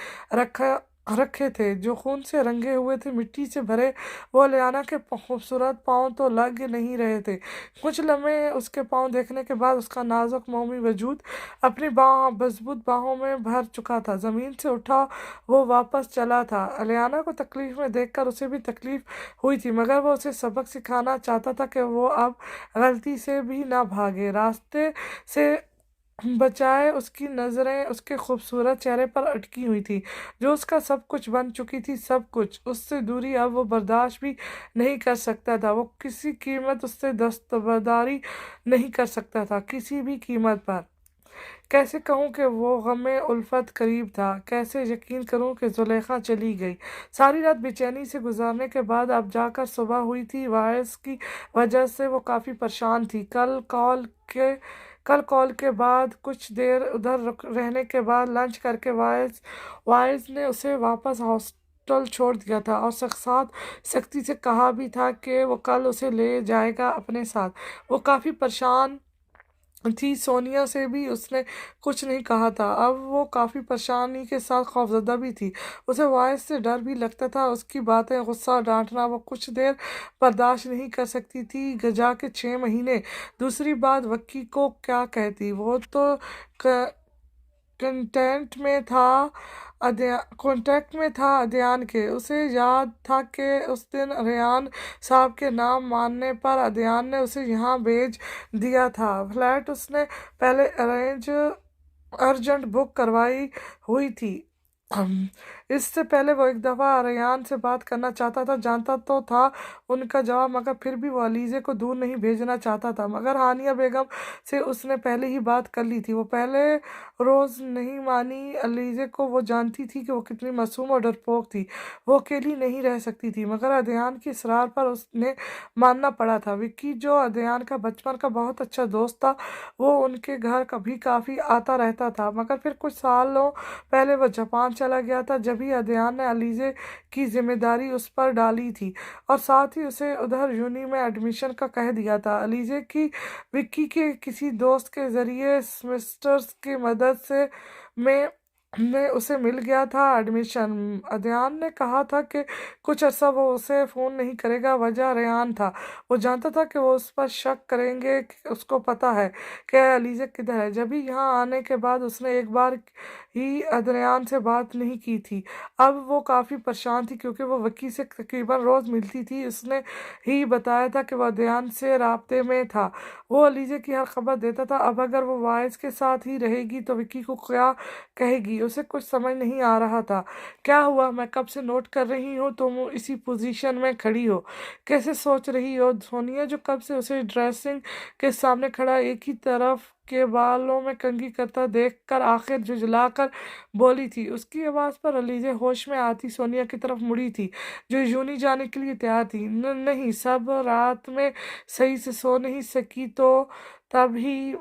रखे थे जो खून से रंगे हुए थे, मिट्टी से भरे। वो लियाना के खूबसूरत पाँव तो लग नहीं रहे थे। कुछ लम्हे उसके पाँव देखने के बाद उसका नाजुक मोमी वजूद अपनी मजबूत बाहों में भर चुका था। जमीन से उठा वो वापस चला था। अलियाना को तकलीफ में देखकर उसे भी तकलीफ हुई थी, मगर वो उसे सबक सिखाना चाहता था कि वो अब गलती से भी ना भागे। रास्ते से बचाए उसकी नजरें उसके खूबसूरत चेहरे पर अटकी हुई थी, जो उसका सब कुछ बन चुकी थी। सब कुछ उससे दूरी अब वो बर्दाश्त भी नहीं कर सकता था। वो किसी कीमत उससे दस्तबरदारी नहीं कर सकता था, किसी भी कीमत पर। कैसे कहूँ कि वो गमे उल्फत करीब था, कैसे यकीन करूँ कि जुलेखा चली गई। सारी रात बेचैनी से गुजारने के बाद अब जाकर सुबह हुई थी। वायस की वजह से वो काफ़ी परेशान थी। कल कॉल के बाद कुछ देर उधर रहने के बाद लंच करके वाइज ने उसे वापस हॉस्टल छोड़ दिया था और सख्ती से कहा भी था कि वो कल उसे ले जाएगा अपने साथ। वो काफ़ी परेशान تھی، سونیا سے بھی اس نے کچھ نہیں کہا تھا۔ اب وہ کافی پریشانی کے ساتھ خوفزدہ بھی تھی، اسے وائس سے ڈر بھی لگتا تھا، اس کی باتیں، غصہ، ڈانٹنا وہ کچھ دیر برداشت نہیں کر سکتی تھی، گجا کے 6 مہینے۔ دوسری بات، وکی کو کیا کہتی، وہ تو کانٹیکٹ میں تھا ادیان کے۔ اسے یاد تھا کہ اس دن ریان صاحب کے نام ماننے پر ادیان نے اسے یہاں بھیج دیا تھا۔ فلیٹ اس نے پہلے ارجنٹ بک کروائی ہوئی تھی۔ اس سے پہلے وہ ایک دفعہ ریان سے بات کرنا چاہتا تھا، جانتا تو تھا ان کا جواب، مگر پھر بھی وہ علیزے کو دور نہیں بھیجنا چاہتا تھا۔ مگر ہانیہ بیگم سے اس نے پہلے ہی بات کر لی تھی، وہ پہلے روز نہیں مانی علیزے کو۔ وہ جانتی تھی کہ وہ کتنی معصوم اور ڈرپوک تھی، وہ اکیلی نہیں رہ سکتی تھی، مگر ادیان کی اصرار پر اس نے ماننا پڑا تھا۔ وکی، جو ادیان کا بچپن کا بہت اچھا دوست تھا، وہ ان کے گھر کبھی کافی آتا رہتا تھا، مگر پھر کچھ سالوں پہلے وہ جاپان چلا گیا تھا، جبھی ادیان نے علیزے کی ذمہ داری اس پر ڈالی تھی، اور ساتھ ہی اسے ادھر یونی میں ایڈمیشن کا کہہ دیا تھا۔ علیزے کی وکی کے کسی دوست کے ذریعے سیمسٹرز کی مدد سے میں اسے مل گیا تھا ایڈمیشن۔ ادیان نے کہا تھا کہ کچھ عرصہ وہ اسے فون نہیں کرے گا، وجہ ریان تھا۔ وہ جانتا تھا کہ وہ اس پر شک کریں گے، اس کو پتہ ہے کہ علیزے کدھر ہے۔ جبھی یہاں آنے کے بعد اس نے ایک بار ہی ادریان سے بات نہیں کی تھی۔ اب وہ کافی پریشان تھی کیونکہ وہ وکی سے تقریباً روز ملتی تھی۔ اس نے ہی بتایا تھا کہ وہ ادریان سے رابطے میں تھا، وہ علیزے کی ہر خبر دیتا تھا۔ اب اگر وہ وائس کے ساتھ ہی رہے گی تو وکی کو کیا کہے گی، اسے کچھ سمجھ نہیں آ رہا تھا۔ کیا ہوا، میں کب سے نوٹ کر رہی ہوں تم اسی پوزیشن میں کھڑی ہو، کیسے سوچ رہی ہو؟ سونیا، جو کب سے اسے ڈریسنگ کے سامنے کھڑا ایک ہی طرف کے بالوں میں کنگھی کرتا دیکھ کر آخر جھجلا کر بولی تھی۔ اس کی آواز پر علیزے ہوش میں آتی سونیا کی طرف مڑی تھی، جو یونی جانے کے لیے تیار تھی۔ نہیں، سب رات میں صحیح سے سو نہیں سکی تو تب ہی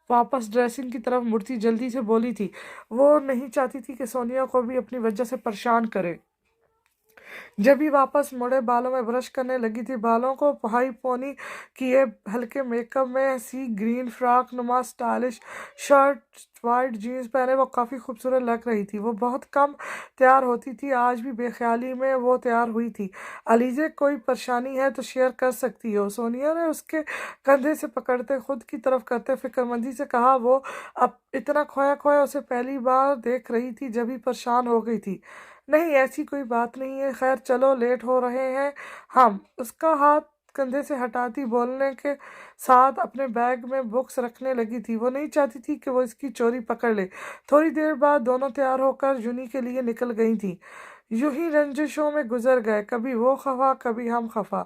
واپس ڈریسنگ کی طرف مڑتی جلدی سے بولی تھی۔ وہ نہیں چاہتی تھی کہ سونیا کو بھی اپنی وجہ سے پریشان کرے۔ جبھی واپس مڑے بالوں میں برش کرنے لگی تھی، بالوں کو پہائی پونی کیے، ہلکے میک اپ میں سی گرین فراک نما سٹائلش شرٹ، وائٹ جینز پہنے وہ کافی خوبصورت لگ رہی تھی۔ وہ بہت کم تیار ہوتی تھی، آج بھی بے خیالی میں وہ تیار ہوئی تھی۔ علیزے، کوئی پریشانی ہے تو شیئر کر سکتی ہو، سونیا نے اس کے کندھے سے پکڑتے خود کی طرف کرتے فکرمندی سے کہا۔ وہ اب اتنا کھویا کھویا اسے پہلی بار دیکھ رہی تھی، جبھی پریشان ہو گئی تھی۔ نہیں، ایسی کوئی بات نہیں ہے، خیر چلو، لیٹ ہو رہے ہیں ہم۔ اس کا ہاتھ کندھے سے ہٹاتی بولنے کے ساتھ اپنے بیگ میں بکس رکھنے لگی تھی۔ وہ نہیں چاہتی تھی کہ وہ اس کی چوری پکڑ لے۔ تھوڑی دیر بعد دونوں تیار ہو کر یونی کے لیے نکل گئی تھیں۔ یوں ہی رنجشوں میں گزر گئے، کبھی وہ خفا کبھی ہم خفا۔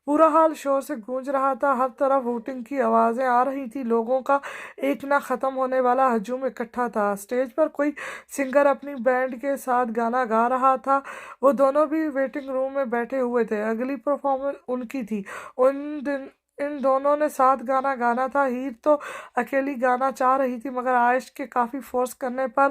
پورا حال شور سے گونج رہا تھا، ہر طرف ہوٹنگ کی آوازیں آ رہی تھیں، لوگوں کا ایک نہ ختم ہونے والا ہجوم اکٹھا تھا۔ اسٹیج پر کوئی سنگر اپنی بینڈ کے ساتھ گانا گا رہا تھا، وہ دونوں بھی ویٹنگ روم میں بیٹھے ہوئے تھے۔ اگلی پرفارمنس ان کی تھی، ان دونوں نے ساتھ گانا گانا تھا۔ ہیر تو اکیلی گانا چاہ رہی تھی، مگر عائش کے کافی فورس کرنے پر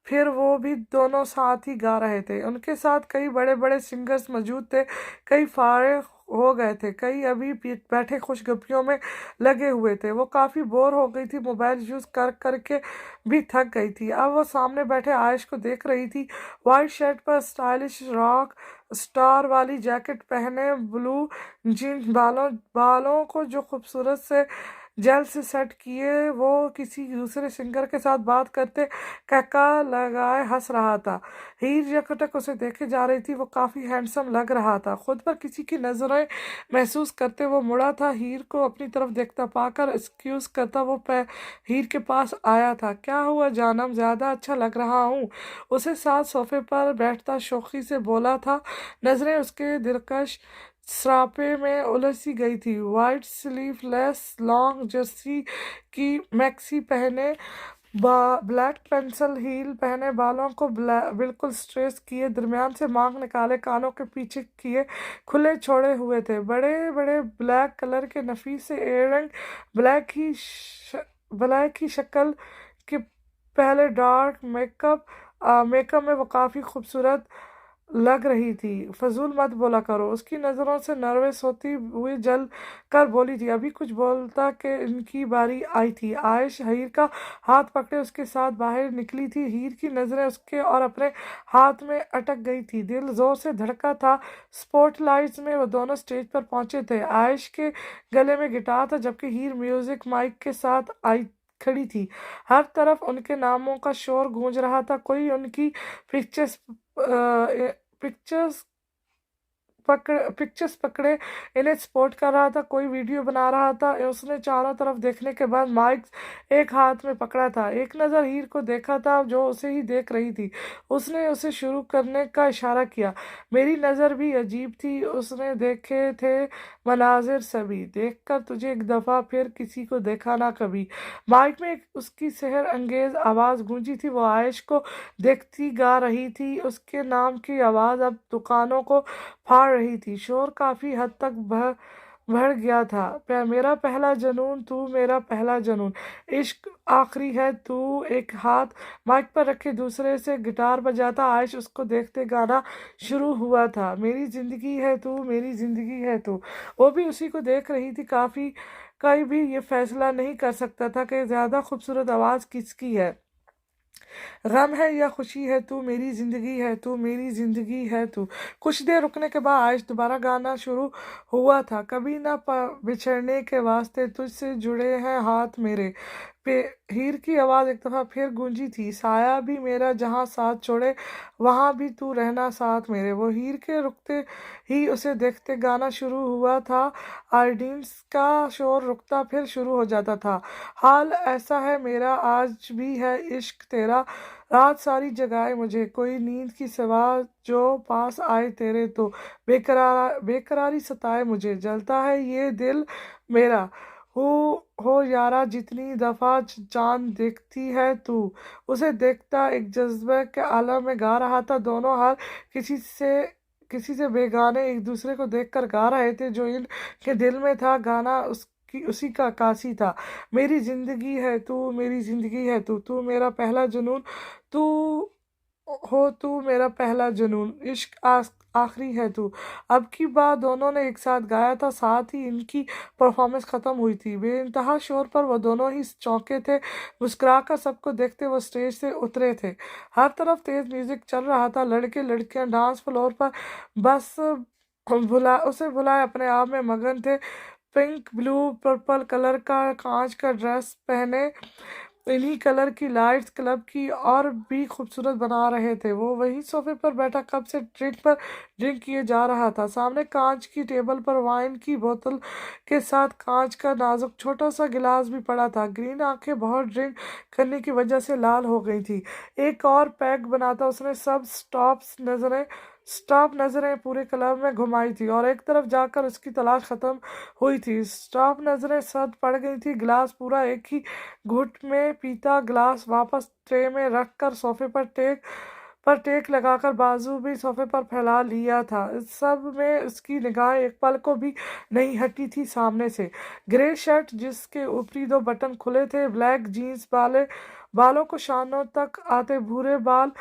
پھر وہ بھی دونوں ساتھ ہی گا رہے تھے۔ ان کے ساتھ کئی بڑے بڑے سنگرز موجود تھے، کئی فارغ ہو گئے تھے، کئی ابھی بیٹھے خوش گپیوں میں لگے ہوئے تھے۔ وہ کافی بور ہو گئی تھی، موبائل یوز کر کر کے بھی تھک گئی تھی۔ اب وہ سامنے بیٹھے عائش کو دیکھ رہی تھی، وائٹ شرٹ پر اسٹائلش راک سٹار والی جیکٹ پہنے، بلو جینز، بالوں کو جو خوبصورت سے جیل سے سیٹ کیے، وہ کسی دوسرے سنگر کے ساتھ بات کرتے کہکا لگائے ہنس رہا تھا۔ ہیر یکٹک اسے دیکھے جا رہی تھی، وہ کافی ہینڈسم لگ رہا تھا۔ خود پر کسی کی نظریں محسوس کرتے وہ مڑا تھا، ہیر کو اپنی طرف دیکھتا پا کر ایکسکیوز کرتا وہ ہیر کے پاس آیا تھا۔ کیا ہوا جانم، زیادہ اچھا لگ رہا ہوں؟ اسے ساتھ صوفے پر بیٹھتا شوخی سے بولا تھا۔ نظریں اس کے دلکش سراپے میں الجھی گئی تھی۔ وائٹ سلیو لیس لانگ جرسی کی میکسی پہنے، بلیک پینسل ہیل پہنے، بالوں کو بالکل سٹریٹ کیے، درمیان سے مانگ نکالے، کانوں کے پیچھے کیے کھلے چھوڑے ہوئے تھے، بڑے بڑے بلیک کلر کے نفیس سے ایئر رنگ، بلیک ہی شکل کے پہلے ڈارک میک اپ میں وہ کافی خوبصورت लग रही थी। फजूल मत बोला करो। उसकी नज़रों से नर्वस होती हुई जल कर बोली थी। अभी कुछ बोलता कि इनकी बारी आई थी। आयश हीर का हाथ पकड़े उसके साथ बाहर निकली थी। हीर की नज़रें उसके और अपने हाथ में अटक गई थी। दिल जोर से धड़का था। स्पॉटलाइट्स में वो दोनों स्टेज पर पहुंचे थे। आयश के गले में गिटार था जबकि हीर म्यूजिक माइक के साथ आई खड़ी थी। हर तरफ उनके नामों का शोर गूंज रहा था। कोई उनकी पिक्चर्स पिक्चर्स पिक्चर्स पकड़े इन्हें स्पॉट कर रहा था। कोई वीडियो बना रहा था। उसने चारों तरफ देखने के बाद माइक एक हाथ में पकड़ा था। एक नज़र हीर को देखा था जो उसे ही देख रही थी। उसने उसे शुरू करने का इशारा किया। मेरी नज़र भी अजीब थी। उसने देखे थे मनाजिर सभी देखकर तुझे एक दफ़ा फिर किसी को देखा ना कभी। माइक में उसकी सेहर अंगेज आवाज़ गूंजी थी। वो आयश को देखती गा रही थी। उसके नाम की आवाज़ अब दुकानों को फाड़ रही थी। शोर काफी हद तक बढ़ गया था। मेरा पहला जुनून तू, मेरा पहला जुनून, इश्क आखिरी है तू। एक हाथ माइक पर रखे दूसरे से गिटार बजाता आयश उसको देखते गाना शुरू हुआ था। मेरी जिंदगी है तू, मेरी जिंदगी है तू। वो भी उसी को देख रही थी। काफी कोई भी ये फैसला नहीं कर सकता था कि ज्यादा खूबसूरत आवाज किसकी है। गम है या खुशी है तू, मेरी जिंदगी है तू, मेरी जिंदगी है तू। कुछ देर रुकने के बाद आयश दोबारा गाना शुरू हुआ था। कभी ना बिछड़ने के वास्ते तुझसे जुड़े हैं हाथ मेरे पे। हीर की आवाज एक दफा फिर गूंजी थी। साया भी मेरा जहां साथ छोड़े वहां भी तू रहना साथ मेरे। वो हीर के रुकते ही उसे देखते गाना शुरू हुआ था। ऑडियंस का शोर रुकता फिर शुरू हो जाता था। हाल ऐसा है मेरा आज भी है इश्क तेरा। रात सारी जगाए मुझे कोई नींद की सिवा जो पास आए तेरे तो। बेकरारी सताए मुझे जलता है ये दिल मेरा। हो यारा जितनी दफा चांद देखती है तू। उसे देखता एक जज्बे के आलम में गा रहा था। दोनों हाल किसी से बेगाने एक दूसरे को देखकर गा रहे थे। जो इनके दिल में था गाना उसी का अक्कासी था। मेरी जिंदगी है तू, मेरी जिंदगी है तू, तू मेरा पहला जुनून, तू तू मेरा पहला जुनून, इश्क आखिरी है तू। अब की बार दोनों ने एक साथ गाया था। साथ ही इनकी परफॉर्मेंस खत्म हुई थी। बेइंतहा शोर पर वो दोनों ही चौंके थे। मुस्कुरा कर सबको देखते वो स्टेज से उतरे थे। हर तरफ तेज म्यूजिक चल रहा था। लड़के लड़कियां डांस फ्लोर पर बस उसे भुलाए अपने आप में मगन थे। पिंक ब्लू पर्पल कलर का कांच का ड्रेस पहने इन्हीं कलर की लाइट्स क्लब की और भी खूबसूरत बना रहे थे। वो वहीं सोफे पर बैठा कप से ड्रिंक किए जा रहा था। सामने कांच की टेबल पर वाइन की बोतल के साथ कांच का नाजुक छोटा सा गिलास भी पड़ा था। ग्रीन आंखें बहुत ड्रिंक करने की वजह से लाल हो गई थी। एक और पैग बनाता उसने सब स्टॉप नजरें पूरे क्लब में घुमाई थी और एक तरफ जाकर उसकी तलाश खत्म हुई थी। स्टॉप नजरें सद पड़ गई थी। गिलास पूरा एक ही घुट में पीता गिलास वापस ट्रे में रख कर सोफे पर टेक लगाकर बाजू भी सोफे पर फैला लिया था। इस सब में उसकी निगाहें एक पल को भी नहीं हटी थी सामने से। ग्रे शर्ट जिसके ऊपरी दो बटन खुले थे, ब्लैक जीन्स बालों को शानों तक आते भूरे बाल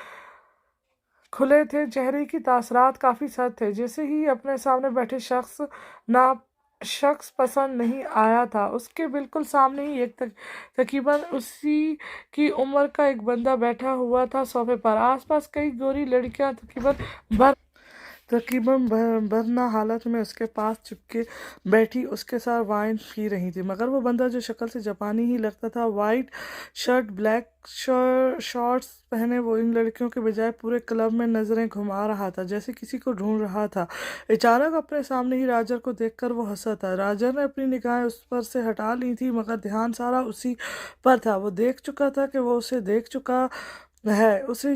खुले थे। चेहरे की तासरात काफी सख्त थे। जैसे ही अपने सामने बैठे शख्स पसंद नहीं आया था। उसके बिल्कुल सामने ही एक तकरीबन उसी की उम्र का एक बंदा बैठा हुआ था सोफे पर। आसपास कई गोरी लड़कियां बरना हालत में उसके पास चिपके बैठी उसके साथ वाइन पी रही थी। मगर वो बंदा जो शक्ल से जापानी ही लगता था, वाइट शर्ट ब्लैक शॉर्ट्स पहने, वो इन लड़कियों के बजाय पूरे क्लब में नजरें घुमा रहा था जैसे किसी को ढूंढ रहा था। अचानक अपने सामने ही राजर को देखकर वो हंसा था। राजर ने अपनी निगाहें उस पर से हटा ली थी मगर ध्यान सारा उसी पर था। वो देख चुका था कि वो उसे देख चुका है। उसे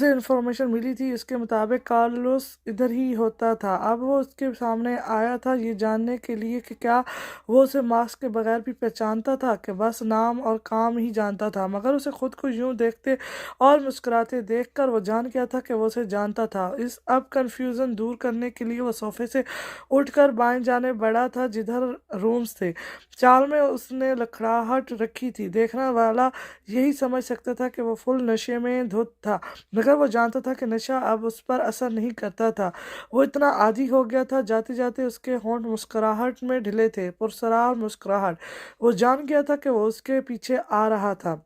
इन्फॉर्मेशन मिली थी इसके मुताबिक कार्लोस इधर ही होता था। अब वो उसके सामने आया था ये जानने के लिए कि क्या वो उसे मास्क के बगैर भी पहचानता था कि बस नाम और काम ही जानता था। मगर उसे खुद को यूं देखते और मुस्कुराते देखकर वो जान गया था कि वो उसे जानता था। इस अब कन्फ्यूज़न दूर करने के लिए वो सोफे से उठकर बाएं जाने बढ़ा था जिधर रूम्स थे। चाल में उसने लड़खड़ाहट रखी थी। देखने वाला यही समझ सकता था कि वो फुल नशे में धुत था। मगर वो जानता था कि नशा अब उस पर असर नहीं करता था। वो इतना आदी हो गया था, जाते जाते उसके होंठ मुस्कुराहट में ढिले थे, पुरस्कार मुस्कुराहट। वो जान गया था कि वो उसके पीछे आ रहा था।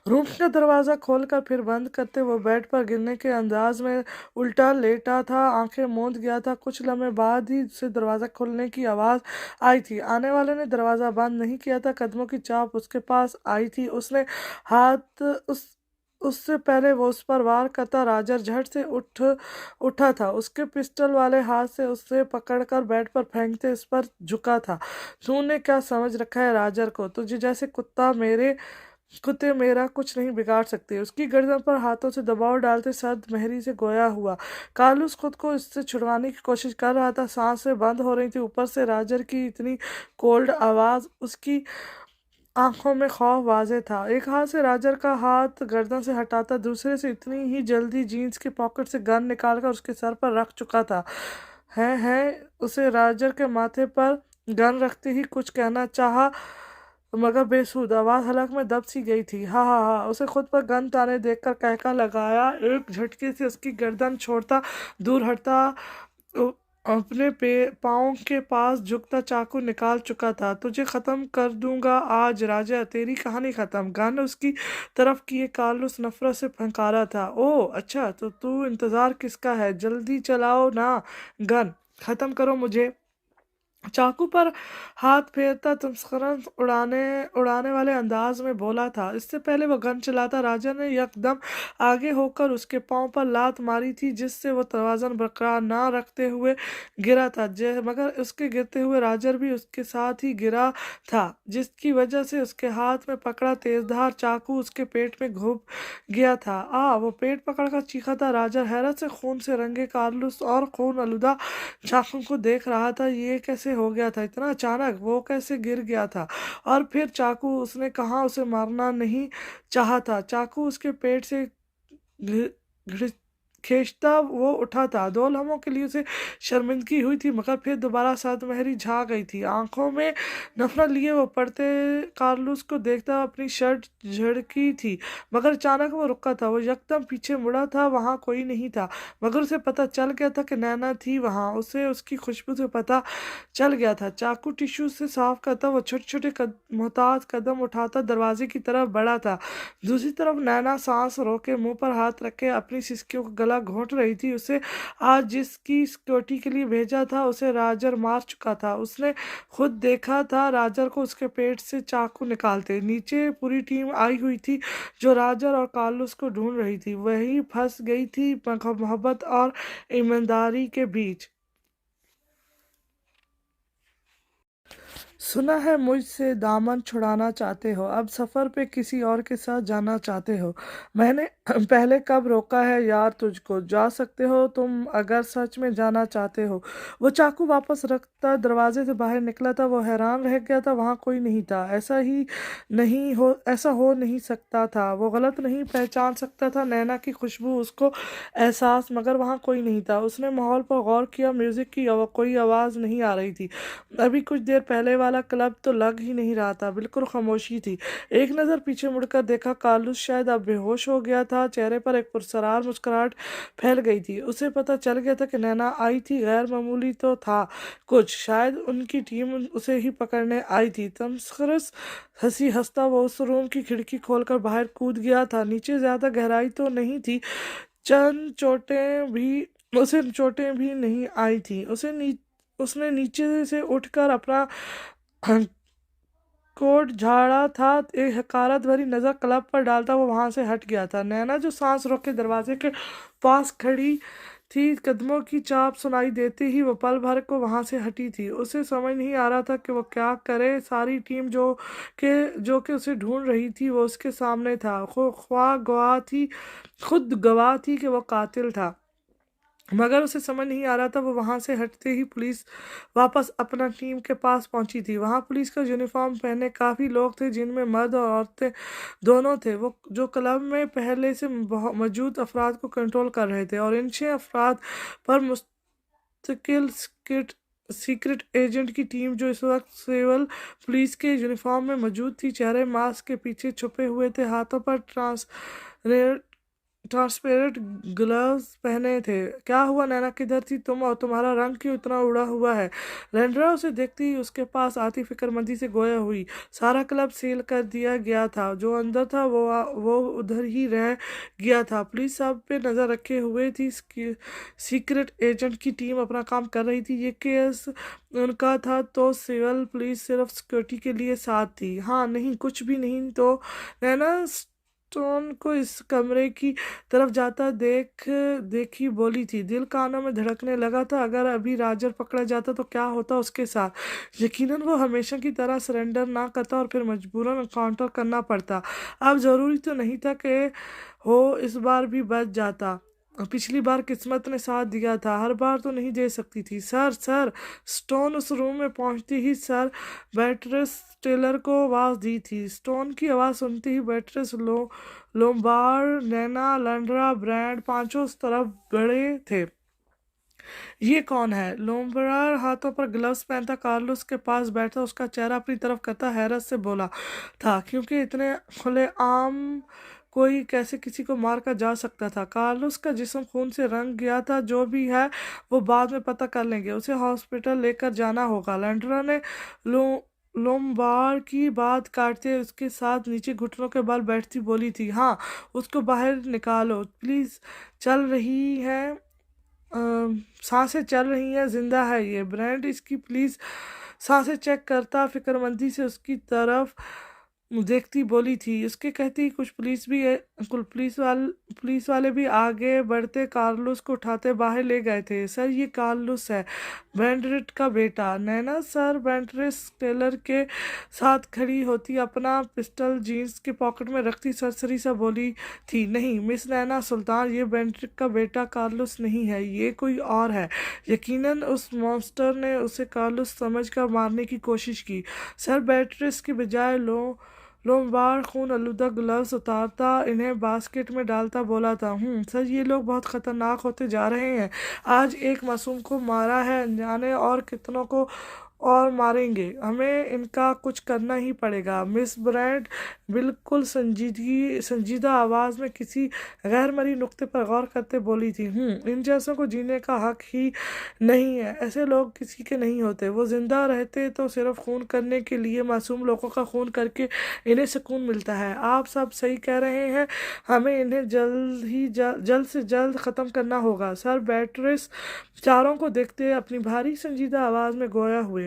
रूम का दरवाजा खोलकर फिर बंद करते वो बेड पर गिरने के अंदाज में उल्टा लेटा था, आंखें मूंद गया था। कुछ लम्हे बाद ही उसे दरवाजा खोलने की आवाज आई थी। आने वाले ने दरवाजा बंद नहीं किया था, कदमों की चाप उसके पास आई थी। उसने हाथ उससे पहले वो उस पर वार करता राजर झट से उठा था, उसके पिस्टल वाले हाथ से उसे पकड़कर बेड पर फेंकते इस पर झुका था। तूने क्या समझ रखा है राजर को? तुझे जैसे कुत्ते मेरा कुछ नहीं बिगाड़ सकते। उसकी गर्दन पर हाथों से दबाव डालते सर्द मेहरी से गोया हुआ कार्लोस खुद को इससे छुड़वाने की कोशिश कर रहा था। सांसें बंद हो रही थी, ऊपर से राजर की इतनी कोल्ड आवाज, उसकी आंखों में खौफ वाज़े था। एक हाथ से राजर का हाथ गर्दन से हटाता, दूसरे से इतनी ही जल्दी जीन्स के पॉकेट से गन निकालकर उसके सर पर रख चुका था। है उसे राजर के माथे पर गन रखते ही कुछ कहना चाहा, मगर बेसुध आवाज हलक में दब सी गई थी। हा हा हा, उसे खुद पर गन ताने देखकर कहका लगाया। एक झटके से उसकी गर्दन छोड़ता, दूर हटता, उ- अपने पाँव के पास झुकता चाकू निकाल चुका था। तुझे खत्म कर दूंगा आज राजा, तेरी कहानी खत्म। गन उसकी तरफ किए कार्लोस नफरत से फंकारा था। ओह अच्छा, तो तू इंतजार किसका है? जल्दी चलाओ ना गन, खत्म करो मुझे। चाकू पर हाथ फेरता तमस्करन उड़ाने वाले अंदाज में बोला था। इससे पहले वो गन चलाता राजा ने यकदम आगे होकर उसके पांव पर लात मारी थी, जिससे वो तवाज़ुन बरकरार ना रखते हुए गिरा था। मगर उसके गिरते हुए राजर भी उसके साथ ही गिरा था, जिसकी वजह से उसके हाथ में पकड़ा तेजधार चाकू उसके पेट में घुप गया था। वो पेट पकड़कर चीखा था। राजर हैरत से खून से रंगे कार्लोस और खून आलूदा चाकू को देख रहा था। ये कैसे हो गया था इतना अचानक? वो कैसे गिर गया था? और फिर चाकू उसने कहा उसे मारना नहीं चाहा था। चाकू उसके पेट से घि- घिस- खींचता वो उठा था। दो लम्हों के लिए उसे शर्मिंदगी हुई थी, मगर फिर दोबारा सदमहरी छा गई थी। आंखों में नफरत लिए वो पड़ते कार्लोस को देखता अपनी शर्ट झड़की थी, मगर अचानक वो रुका था। वो यकदम पीछे मुड़ा था, वहां कोई नहीं था, मगर उसे पता चल गया था कि नैना थी वहां। उसे उसकी खुशबू से पता चल गया था। चाकू टिश्यू से साफ करता वो छोटे छोटे मोहताज कदम उठाता दरवाजे की तरफ बढ़ा था। दूसरी तरफ नैना सांस रोके मुंह पर हाथ रखे अपनी सिसकियों का गला घोंट रही थी। उसे आज जिसकी सिक्योरिटी के लिए भेजा था उसे राजर मार चुका था। उसने खुद देखा था राजर को उसके पेट से चाकू निकालते। नीचे पूरी टीम आई हुई थी जो राजर और कार्लोस को ढूंढ रही थी। वही फंस गई थी मोहब्बत और ईमानदारी के बीच। सुना है मुझसे दामन छुड़ाना चाहते हो, अब सफर पे किसी और के साथ जाना चाहते हो। मैंने पहले कब रोका है यार तुझको? जा सकते हो तुम अगर सच में जाना चाहते हो। वो चाकू वापस रखता दरवाजे से बाहर निकला था। वो हैरान रह गया था, वहां कोई नहीं था। ऐसा हो नहीं सकता था। वो गलत नहीं पहचान सकता था नैना की खुशबू, उसको एहसास, मगर वहां कोई नहीं था। उसने माहौल पर गौर किया। म्यूजिक की कोई आवाज नहीं आ रही थी। अभी कुछ देर पहले वाला क्लब तो लग ही नहीं रहा था, बिल्कुल खामोशी थी। एक नज़र पीछे मुड़कर देखा, कार्लोस शायद अब बेहोश हो गया था। चेहरे पर एक पुरस्कार मुस्कुराहट फैल गई थी। उसे पता चल गया था कि नैना आई थी। गैर मामूली तो था कुछ, शायद उनकी टीम उसे ही पकड़ने आई थी। तमस्खरस हंसी हंसता वो उस रूम की खिड़की खोलकर बाहर कूद गया था। नीचे ज्यादा गहराई तो नहीं थी, चंद चोटें भी उसे चोटें भी नहीं आई थी। उसने नीचे से उठकर अपना कोट झाड़ा था। एक हकारत भरी नजर क्लब पर डालता वो वहां से हट गया था। नैना जो सांस रोके दरवाजे के पास खड़ी थी, कदमों की चाप सुनाई देते ही वो पल भर को वहां से हटी थी। उसे समझ नहीं आ रहा था कि वो क्या करे। सारी टीम जो कि उसे ढूंढ रही थी वो उसके सामने था। खुद गवाह थी कि वो कातिल था, मगर उसे समझ नहीं आ रहा था। वो वहां से हटते ही पुलिस वापस अपना टीम के पास पहुंची थी। वहां पुलिस का यूनिफॉर्म पहने काफी लोग थे, जिनमें मर्द और औरतें दोनों थे। वो जो क्लब में पहले से मौजूद अफराद को कंट्रोल कर रहे थे, और इन 6 अफराद पर मुस्तकिल सीक्रेट एजेंट की टीम जो इस वक्त सिविल पुलिस के यूनिफॉर्म में मौजूद थी। चेहरे मास्क के पीछे छुपे हुए थे, हाथों पर ट्रांसपेरेंट ग्लव्स पहने थे। क्या हुआ नैना, किधर थी तुम, और तुम्हारा रंग क्यों इतना उड़ा हुआ है? लेंड्रा उसे देखती ही उसके पास आती फिक्रमंदी से गोया हुई। सारा क्लब सील कर दिया गया था, जो अंदर था वो उधर ही रह गया था। पुलिस सब पे नज़र रखे हुए थी। सीक्रेट एजेंट की टीम अपना काम कर रही थी। ये केस उनका था तो सिविल पुलिस सिर्फ सिक्योरिटी के लिए साथ थी। हाँ नहीं, कुछ भी नहीं। तो नैना स्टोन को इस कमरे की तरफ जाता देखी बोली थी। दिल कानों में धड़कने लगा था। अगर अभी राजर पकड़ा जाता तो क्या होता उसके साथ। यकीनन वो हमेशा की तरह सरेंडर ना करता और फिर मजबूरन एनकाउंटर करना पड़ता। अब जरूरी तो नहीं था कि हो इस बार भी बच जाता। पिछली बार किस्मत ने साथ दिया था, हर बार तो नहीं दे सकती थी। सर सर, स्टोन उस रूम में पहुंचती ही सर बैटरेस टेलर को आवाज़ दी थी। स्टोन की आवाज़ सुनते ही बैटरेस लोम्बार्ड, नैना, लैंड्रा, ब्रैंड पांचों उस तरफ बड़े थे। ये कौन है? लोम्बार्ड हाथों पर ग्लव्स पहनता कार्लोस के पास बैठा उसका चेहरा अपनी तरफ करता हैरत से बोला था, क्योंकि इतने खुले आम कोई कैसे किसी को मार कर जा सकता था? कार्लोस का जिस्म खून से रंग गया था। जो भी है वो बाद में पता कर लेंगे, उसे हॉस्पिटल लेकर जाना होगा। लैंड्रा ने लो लोम्बार्ड की बात काटते उसके साथ नीचे घुटनों के बल बैठती बोली थी, हाँ उसको बाहर निकालो प्लीज। चल रही है, सांसें चल रही हैं, जिंदा है ये। ब्रांड इसकी प्लीज सांसें चेक करता फिक्रमंदी से उसकी तरफ देखती बोली थी। उसके कहती ही कुछ पुलिस वाले भी आगे बढ़ते कार्लोस को उठाते बाहर ले गए थे। सर ये कार्लोस है, बैंड्रेट का बेटा। नैना सर बैंड्रेस टेलर के साथ खड़ी होती अपना पिस्टल जीन्स के पॉकेट में रखती सरसरी सा बोली थी, नहीं मिस नैना सुल्तान, ये बैंड्रेट का बेटा कार्लोस नहीं है, ये कोई और है। यकीनन उस मॉन्स्टर ने उसे कार्लोस समझकर मारने की कोशिश की। सर बैंड्रेस के बजाय लोम्बार्ड खून आलूदा ग्लव्स उतारता इन्हें बास्केट में डालता बोला था, सर ये लोग बहुत खतरनाक होते जा रहे हैं। आज एक मासूम को मारा है, अनजाने और कितनों को और मारेंगे। हमें इनका कुछ करना ही पड़ेगा। मिस ब्रांड बिल्कुल संजीदा आवाज़ में किसी गैर मरी नुक्ते पर गौर करते बोली थी, इन जैसों को जीने का हक ही नहीं है। ऐसे लोग किसी के नहीं होते। वो जिंदा रहते तो सिर्फ खून करने के लिए, मासूम लोगों का खून करके इन्हें सुकून मिलता है। आप सब सही कह रहे हैं, हमें इन्हें जल्द से जल्द ख़त्म करना होगा। सर बैटरेस चारों को देखते अपनी भारी संजीदा आवाज़ में गोया हुए।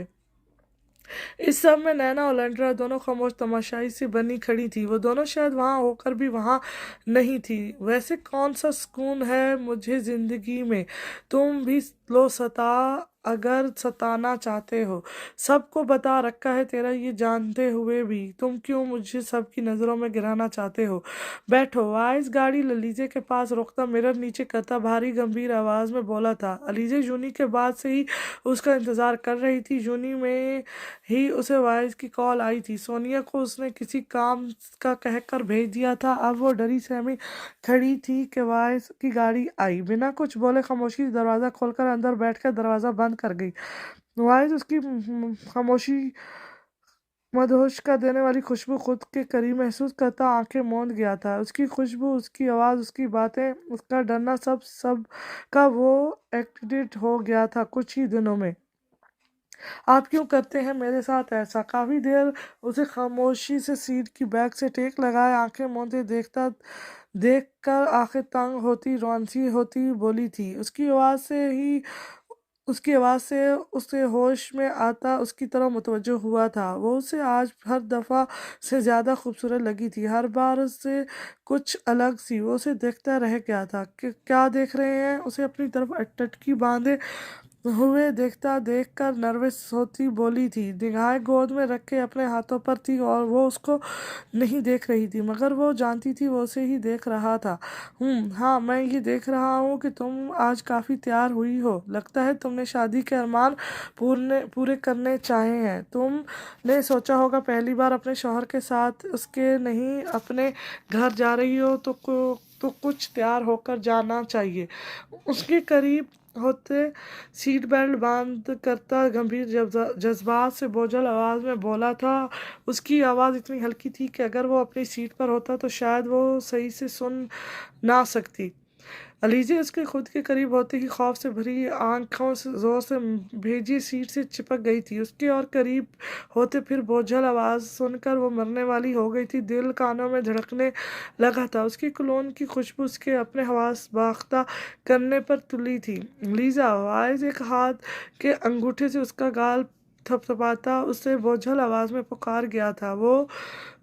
इस सब में नैना और लैंड्रा दोनों खामोश तमाशाई से बनी खड़ी थी। वो दोनों शायद वहाँ होकर भी वहाँ नहीं थी। वैसे कौन सा सुकून है मुझे ज़िंदगी में, तुम भी लो सता अगर सताना चाहते हो। सबको बता रखा है तेरा, ये जानते हुए भी तुम क्यों मुझे सबकी नज़रों में गिराना चाहते हो? बैठो। वाइस गाड़ी ललीजे के पास रोकता मिरर नीचे करता भारी गंभीर आवाज़ में बोला था। अलीजे जूनी के बाद से ही उसका इंतज़ार कर रही थी। जूनी में ही उसे वाइस की कॉल आई थी। सोनिया को उसने किसी काम का कहकर भेज दिया था। अब वो डरी सहमी खड़ी थी कि वाइस की गाड़ी आई। बिना कुछ बोले खामोशी से दरवाज़ा खोलकर अंदर बैठकर दरवाज़ा बंद कर गई। वाइस उसकी खामोशी मदहोश कर देने वाली खुशबू खुद के करीब महसूस करता आंखें मूंद गया था। उसकी खुशबू, उसकी आवाज़, उसकी बातें, उसका डरना, सब का वो एक्टिवेट हो गया था कुछ ही दिनों में। आप क्यों करते हैं मेरे साथ ऐसा? काफ़ी देर उसे खामोशी से सीट की बैक से टेक लगाए आंखें मूंदे देख कर आंखें तंग होती रौंसी होती बोली थी। उसकी आवाज़ से उसे होश में आता उसकी तरफ मुतवज्जो हुआ था। वो उसे आज हर दफ़ा से ज़्यादा खूबसूरत लगी थी, हर बार उससे कुछ अलग सी। वो उसे देखता रह गया था कि क्या देख रहे हैं। उसे अपनी तरफ अटकी बांधे हुए देख कर नर्वस होती बोली थी। निगाहें गोद में रखे अपने हाथों पर थी और वो उसको नहीं देख रही थी, मगर वो जानती थी वो उसे ही देख रहा था। हाँ, मैं ये देख रहा हूँ कि तुम आज काफ़ी तैयार हुई हो। लगता है तुमने शादी के अरमान पूरे करने चाहे हैं। तुमने सोचा होगा पहली बार अपने शौहर के साथ उसके नहीं अपने घर जा रही हो तो कुछ तैयार होकर जाना चाहिए। उसके करीब होते सीट बेल्ट बांध करता गंभीर जज्बात से बोझल आवाज़ में बोला था। उसकी आवाज़ इतनी हल्की थी कि अगर वो अपनी सीट पर होता तो शायद वो सही से सुन ना सकती। अलीज़े उसके खुद के करीब होते ही खौफ से भरी आंखों से जोर से भेजी सीट से चिपक गई थी। उसके और करीब होते फिर बोझल आवाज़ सुनकर वो मरने वाली हो गई थी। दिल कानों में धड़कने लगा था। उसकी कोलोन की खुशबू उसके अपने हवास बाख्ता करने पर तुली थी। लीजा वाइज एक हाथ के अंगूठे से उसका गाल थपथपाता उसे बोझल आवाज़ में पुकार गया था। वो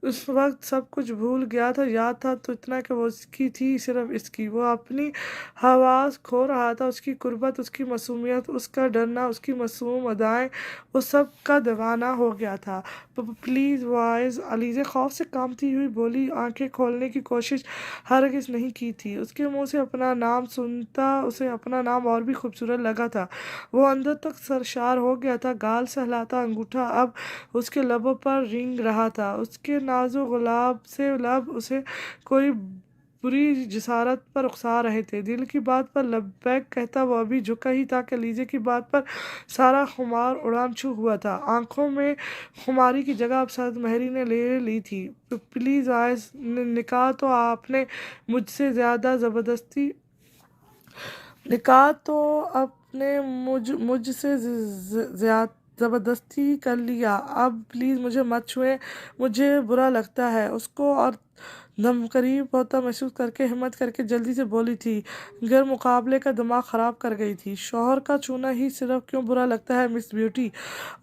उस वक्त सब कुछ भूल गया था। याद था तो इतना कि वो इसकी थी, सिर्फ इसकी। वो अपनी हवास खो रहा था। उसकी कुर्बत, उसकी मासूमियत, उसका डरना, उसकी मासूम अदाएं, वो सब का दीवाना हो गया था। प्लीज़ वाइज, अलीज़े खौफ से कांपती हुई बोली। आंखें खोलने की कोशिश हरगिज़ नहीं की थी। उसके मुंह से अपना नाम सुनता उसे अपना नाम और भी खूबसूरत लगा था। वो अंदर तक सरशार हो गया था। गाल सहलाता अंगूठा अब उसके लबों पर रेंग रहा था। उसके नाजुक गुलाब से लब उसे कोई बुरी जिसारत पर उकसा रहे थे। दिल की बात पर लब्बैक कहता वो अभी झुका ही था कि लीजे की बात पर सारा खुमार उड़ान छू हुआ था। आंखों में खुमारी की जगह अब सद महरी ने ले ली थी। प्लीज़ आइस, निकाह तो आपने मुझसे ज़्यादा ज़बरदस्ती निकाह तो आपने मुझसे ज़बरदस्ती कर लिया। अब प्लीज़ मुझे मत छुए, मुझे बुरा लगता है। उसको और दम करीब होता महसूस करके हिम्मत करके जल्दी से बोली थी। घर मुकाबले का दिमाग ख़राब कर गई थी। शौहर का छूना ही सिर्फ क्यों बुरा लगता है मिस ब्यूटी?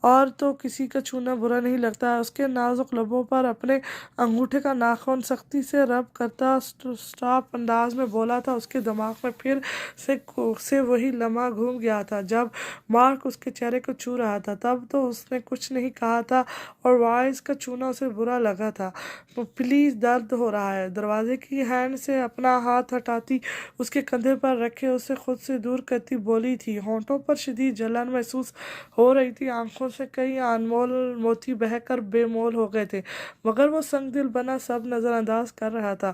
और तो किसी का छूना बुरा नहीं लगता है। उसके नाजुक लबों पर अपने अंगूठे का नाखून सख्ती से रब करता स्टॉप अंदाज में बोला था। उसके दिमाग में फिर से वही लम्हा घूम गया था जब मार्क उसके चेहरे को छू रहा था। तब तो उसने कुछ नहीं कहा था और वाइस का छूना उसे बुरा लगा था। प्लीज़, दर्द हो रहा है। दरवाजे की हैंड से अपना हाथ हटाती उसके कंधे पर रखे उसे खुद से दूर करती बोली थी। होंठों पर शदीद जलन महसूस हो रही थी। आंखों से कई अनमोल मोती बहकर बेमोल हो गए थे। मगर वो संगदिल बना सब नज़रअंदाज कर रहा था।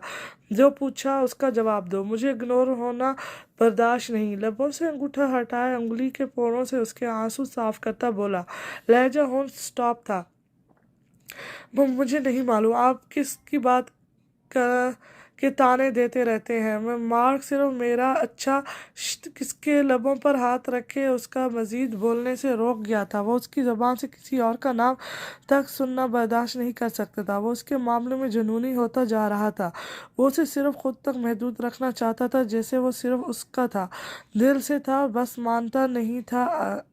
जो पूछा उसका जवाब दो, मुझे इग्नोर होना बर्दाश्त नहीं। लबों से अंगूठा हटाए उंगली के पोरों से उसके आंसू साफ करता बोला। लहजा होन स्टॉप था। वो मुझे नहीं मालूम आप किसकी बात के ताने देते रहते हैं। मैं मार्क सिर्फ मेरा अच्छा किसके लबों पर हाथ रखे उसका मज़ीद बोलने से रोक गया था। वो उसकी ज़बान से किसी और का नाम तक सुनना बर्दाश्त नहीं कर सकता था। वो उसके मामले में जुनूनी होता जा रहा था। वो उसे सिर्फ खुद तक महदूद रखना चाहता था, जैसे वो सिर्फ उसका था, दिल से था, बस मानता नहीं था।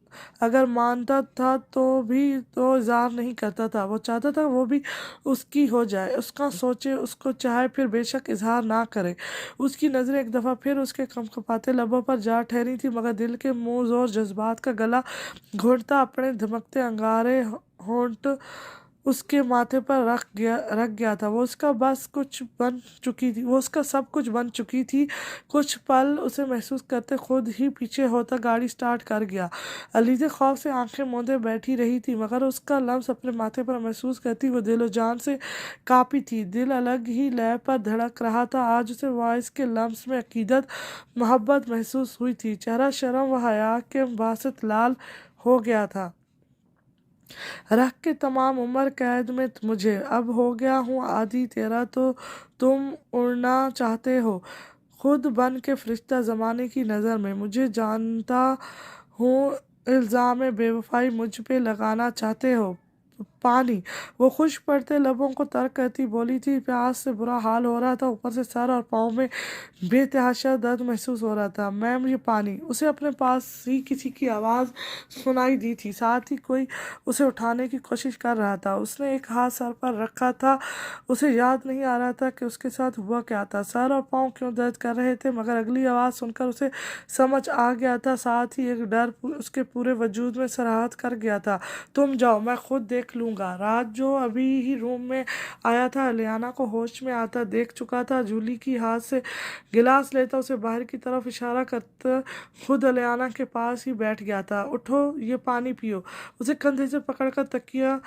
अगर मानता था तो भी तो इज़हार नहीं करता था। वो चाहता था वो भी उसकी हो जाए, उसका सोचे, उसको चाहे, फिर बेशक इजहार ना करे। उसकी नज़रें एक दफ़ा फिर उसके कंपकपाते लबों पर जा ठहरी थी, मगर दिल के मुंह जोर जज्बात का गला घोंटता अपने धमकते अंगारे होंठ उसके माथे पर रख गया था। वो उसका बस कुछ बन चुकी थी, वो उसका सब कुछ बन चुकी थी। कुछ पल उसे महसूस करते खुद ही पीछे होता गाड़ी स्टार्ट कर गया। अलीज़े खौफ से आंखें मूंदे बैठी रही थी, मगर उसका लम्स अपने माथे पर महसूस करती वो दिलो जान से काँपी थी। दिल अलग ही लय पर धड़क रहा था। आज उसे वाइस के लम्स में अकीदत, मोहब्बत महसूस हुई थी। चेहरा शर्म व हया के बासत लाल हो गया था। रख के तमाम उम्र कैद में मुझे, अब हो गया हूँ आदि तेरा तो तुम उड़ना चाहते हो खुद बन के फरिश्ता ज़माने की नज़र में। मुझे जानता हूँ इल्ज़ाम बेवफाई मुझ पे लगाना चाहते हो। पानी, वो खुश पड़ते लबों को तर्क करती बोली थी। प्यास से बुरा हाल हो रहा था, ऊपर से सर और पाँव में बेतहाशा दर्द महसूस हो रहा था। मैम, ये पानी। उसे अपने पास ही किसी की आवाज़ सुनाई दी थी, साथ ही कोई उसे उठाने की कोशिश कर रहा था। उसने एक हाथ सर पर रखा था। उसे याद नहीं आ रहा था कि उसके साथ हुआ क्या था, सर और पाँव क्यों दर्द कर रहे थे, मगर अगली आवाज़ सुनकर उसे समझ आ गया था। साथ ही एक डर उसके पूरे वजूद में सराहत कर गया था। तुम जाओ, मैं खुद देख लूँगा। राज जो अभी ही रूम में आया था, लियाना को होश में आता देख चुका था। जूली की हाथ से गिलास लेता उसे बाहर की तरफ इशारा करता खुद लियाना के पास ही बैठ गया था। उठो, ये पानी पियो। उसे कंधे से पकड़कर तकिया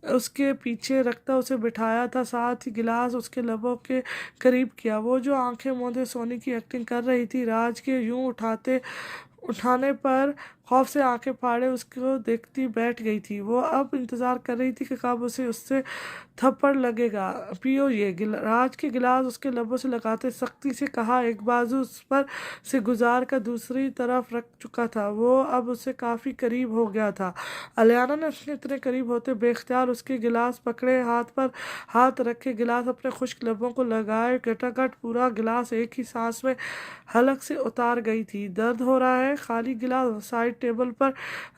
उसके पीछे रखता उसे बिठाया था, साथ ही गिलास उसके लबों के करीब किया। वो जो आंखें मूंदे सोने की एक्टिंग कर रही थी, राज के यूं उठाते उठाने पर खौफ से आंखें फाड़े उसको देखती बैठ गई थी। वो अब इंतज़ार कर रही थी कि कब उसे उससे थप्पड़ लगेगा। पियो ये। राज के गिलास उसके लबों से लगाते सख्ती से कहा। एक बाजू उस पर से गुजार कर दूसरी तरफ रख चुका था। वो अब उससे काफ़ी करीब हो गया था। अलियाना ने उसके इतने करीब होते बेख्तियार उसके गिलास पकड़े, हाथ पर हाथ रखे गिलास अपने खुश्क लबों को लगाए। गटागट पूरा गिलास एक ही सांस में हलक से उतार गई थी। दर्द हो रहा है? खाली गिलास साइड टेबल पर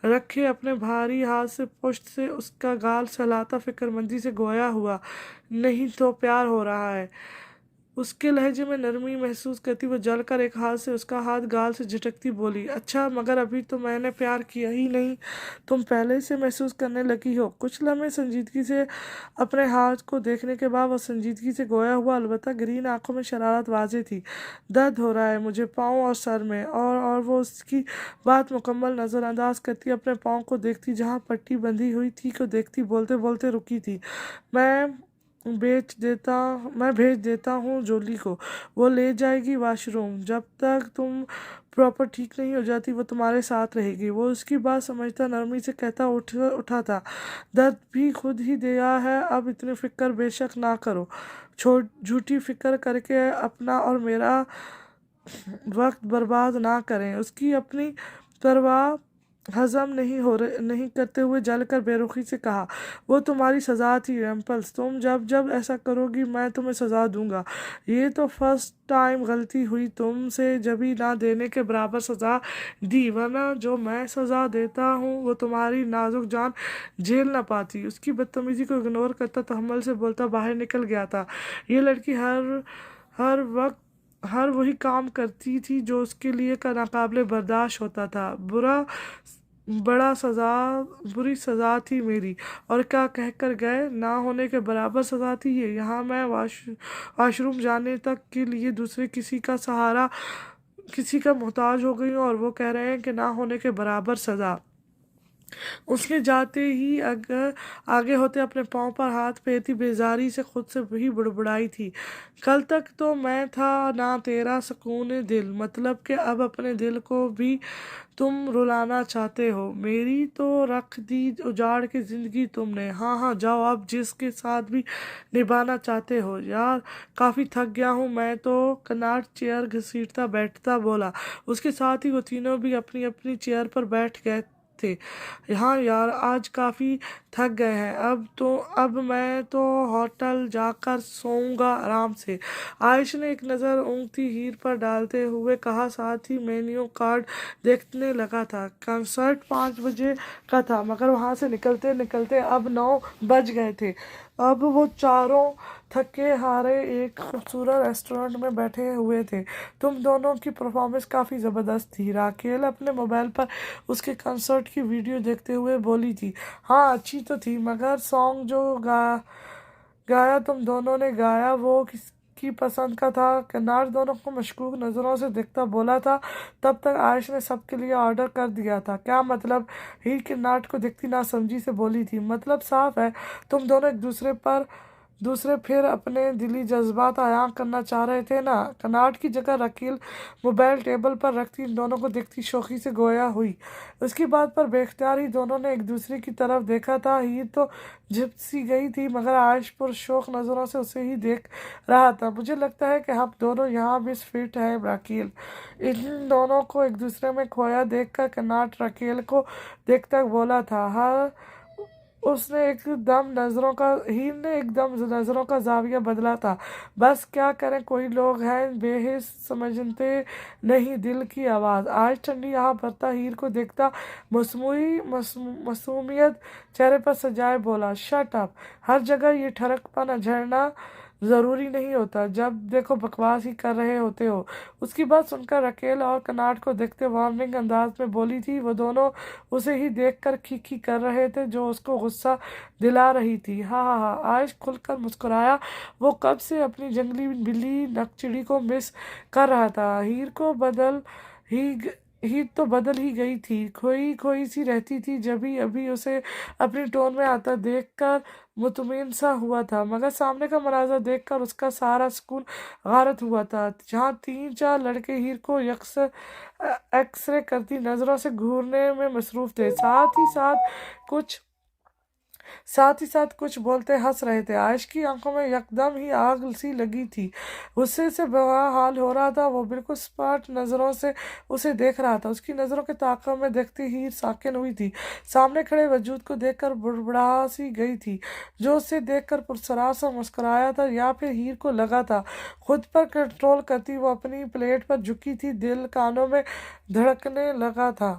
रखे अपने भारी हाथ से पुश्त से उसका गाल सहलाता फिक्रमंदी से गोया हुआ। नहीं तो प्यार हो रहा है। उसके लहजे में नरमी महसूस करती वो जलकर एक हाथ से उसका हाथ गाल से झटकती बोली, अच्छा मगर अभी तो मैंने प्यार किया ही नहीं, तुम पहले से महसूस करने लगी हो। कुछ लम्हे संजीदगी से अपने हाथ को देखने के बाद वह संजीदगी से गोया हुआ, अलबत्ता ग्रीन आंखों में शरारत वाज़ेह थी। दर्द हो रहा है मुझे पाँव और सर में। और वो उसकी बात मुकम्मल नज़रअंदाज करती अपने पाँव को देखती जहाँ पट्टी बंधी हुई थी को देखती, बोलते बोलते रुकी थी। मैं भेज देता हूँ जोली को, वो ले जाएगी वाशरूम। जब तक तुम प्रॉपर ठीक नहीं हो जाती वो तुम्हारे साथ रहेगी। वो उसकी बात समझता नरमी से कहता उठा था, दर्द भी खुद ही दिया है, अब इतनी फिक्र बेशक ना करो। झूठी फिक्र करके अपना और मेरा वक्त बर्बाद ना करें। उसकी अपनी परवाह हजम नहीं करते हुए जलकर बेरुखी से कहा, वो तुम्हारी सज़ा थी रेम्पल्स, तुम जब जब ऐसा करोगी मैं तुम्हें सज़ा दूंगा। ये तो फर्स्ट टाइम गलती हुई तुमसे, जबी ना देने के बराबर सज़ा दी, वरना जो मैं सज़ा देता हूँ वो तुम्हारी नाजुक जान झेल ना पाती। उसकी बदतमीज़ी को इग्नोर करता तहम्मुल से बोलता बाहर निकल गया था। ये लड़की हर वक्त हर वही काम करती थी जो उसके लिए का नाकाबिले बर्दाश्त होता था। बुरी सज़ा थी मेरी, और क्या कहकर गए, ना होने के बराबर सज़ा थी ये। यहाँ मैं वाशरूम जाने तक के लिए दूसरे किसी का सहारा, किसी का मोहताज हो गई हूँ, और वो कह रहे हैं कि ना होने के बराबर सज़ा। उसके जाते ही आगे होते अपने पाँव पर हाथ फेरती बेजारी से खुद से वही बुड़बुड़ाई थी, कल तक तो मैं था ना तेरा सुकून दिल, मतलब कि अब अपने दिल को भी तुम रुलाना चाहते हो। मेरी तो रख दी उजाड़ के ज़िंदगी तुमने। हाँ हाँ जाओ, अब जिसके साथ भी निभाना चाहते हो। यार काफ़ी थक गया हूँ मैं तो, कनाट चेयर घसीटता बैठता बोला। उसके साथ ही वो तीनों भी अपनी अपनी चेयर पर बैठ गए थे। हाँ यार आज काफ़ी थक गए हैं, अब मैं तो होटल जाकर सोऊंगा आराम से। आयुष ने एक नज़र ऊँगती हीर पर डालते हुए कहा, साथ ही मेन्यू कार्ड देखने लगा था। कंसर्ट 5 बजे का था, मगर वहाँ से निकलते निकलते अब 9 बज गए थे। अब वो चारों थके हारे एक खूबसूरत रेस्टोरेंट में बैठे हुए थे। तुम दोनों की परफॉर्मेंस काफ़ी ज़बरदस्त थी। राकेल अपने मोबाइल पर उसके कंसर्ट की वीडियो देखते हुए बोली थी। हाँ अच्छी तो थी, मगर सॉन्ग जो गाया तुम दोनों ने गाया वो किसकी पसंद का था? कनार दोनों को मशकूक नज़रों से देखता बोला था। तब तक आयुष ने सबके लिए ऑर्डर कर दिया था। क्या मतलब? हीर किन्नाट को देखती ना समझी से बोली थी। मतलब साफ है, तुम दोनों एक दूसरे फिर अपने दिली जज्बात आयां करना चाह रहे थे ना। कनाट की जगह रकील मोबाइल टेबल पर रखती इन दोनों को देखती शौकी से गोया हुई। उसकी बात पर बेख्तियार ही दोनों ने एक दूसरे की तरफ देखा था। हीर तो झिप सी गई थी, मगर आयुष पुरशौक नज़रों से उसे ही देख रहा था। मुझे लगता है कि हम दोनों यहाँ मिसफिट हैं रकील। इन दोनों को एक दूसरे में खोया देखकर कनाट रकील को देखता बोला था। हीर ने एकदम नज़रों का जाविया बदला था। बस क्या करें, कोई लोग हैं बेहिस समझते नहीं दिल की आवाज़। आज ठंडी यहाँ भरता हीर को देखता मासूमियत चेहरे पर सजाए बोला, शट अप, हर जगह ये ठरकपन झरना ज़रूरी नहीं होता, जब देखो बकवास ही कर रहे होते हो। उसकी बात सुनकर रकेल और कनाट को देखते वार्निंग अंदाज में बोली थी। वो दोनों उसे ही देखकर खी कर रहे थे जो उसको गुस्सा दिला रही थी। हाँ हाँ हाँ, आयुष खुलकर मुस्कुराया। वो कब से अपनी जंगली बिल्ली नकचिड़ी को मिस कर रहा था। हीर को बदल ही हीर तो बदल ही गई थी, खोई खोई सी रहती थी। जभी अभी उसे अपनी टोन में आता देखकर मुतमिन सा हुआ था, मगर सामने का मनाज़ा देखकर उसका सारा सुकून गारत हुआ था। जहाँ 3-4 लड़के हीर को एक्सरे करती नज़रों से घूरने में मसरूफ़ थे, साथ ही साथ कुछ बोलते हंस रहे थे। आयश की आंखों में यकदम ही आग सी लगी थी, गुस्से से बुरा हाल हो रहा था। वो बिल्कुल स्पष्ट नज़रों से उसे देख रहा था। उसकी नज़रों के ताक़ब में देखती हीर साकिन हुई थी। सामने खड़े वजूद को देखकर बुड़बुड़ा सी गई थी, जो उसे देखकर पुरसरार सा मुस्कुराया था, या फिर हीर को लगा था। खुद पर कंट्रोल करती वो अपनी प्लेट पर झुकी थी, दिल कानों में धड़कने लगा था।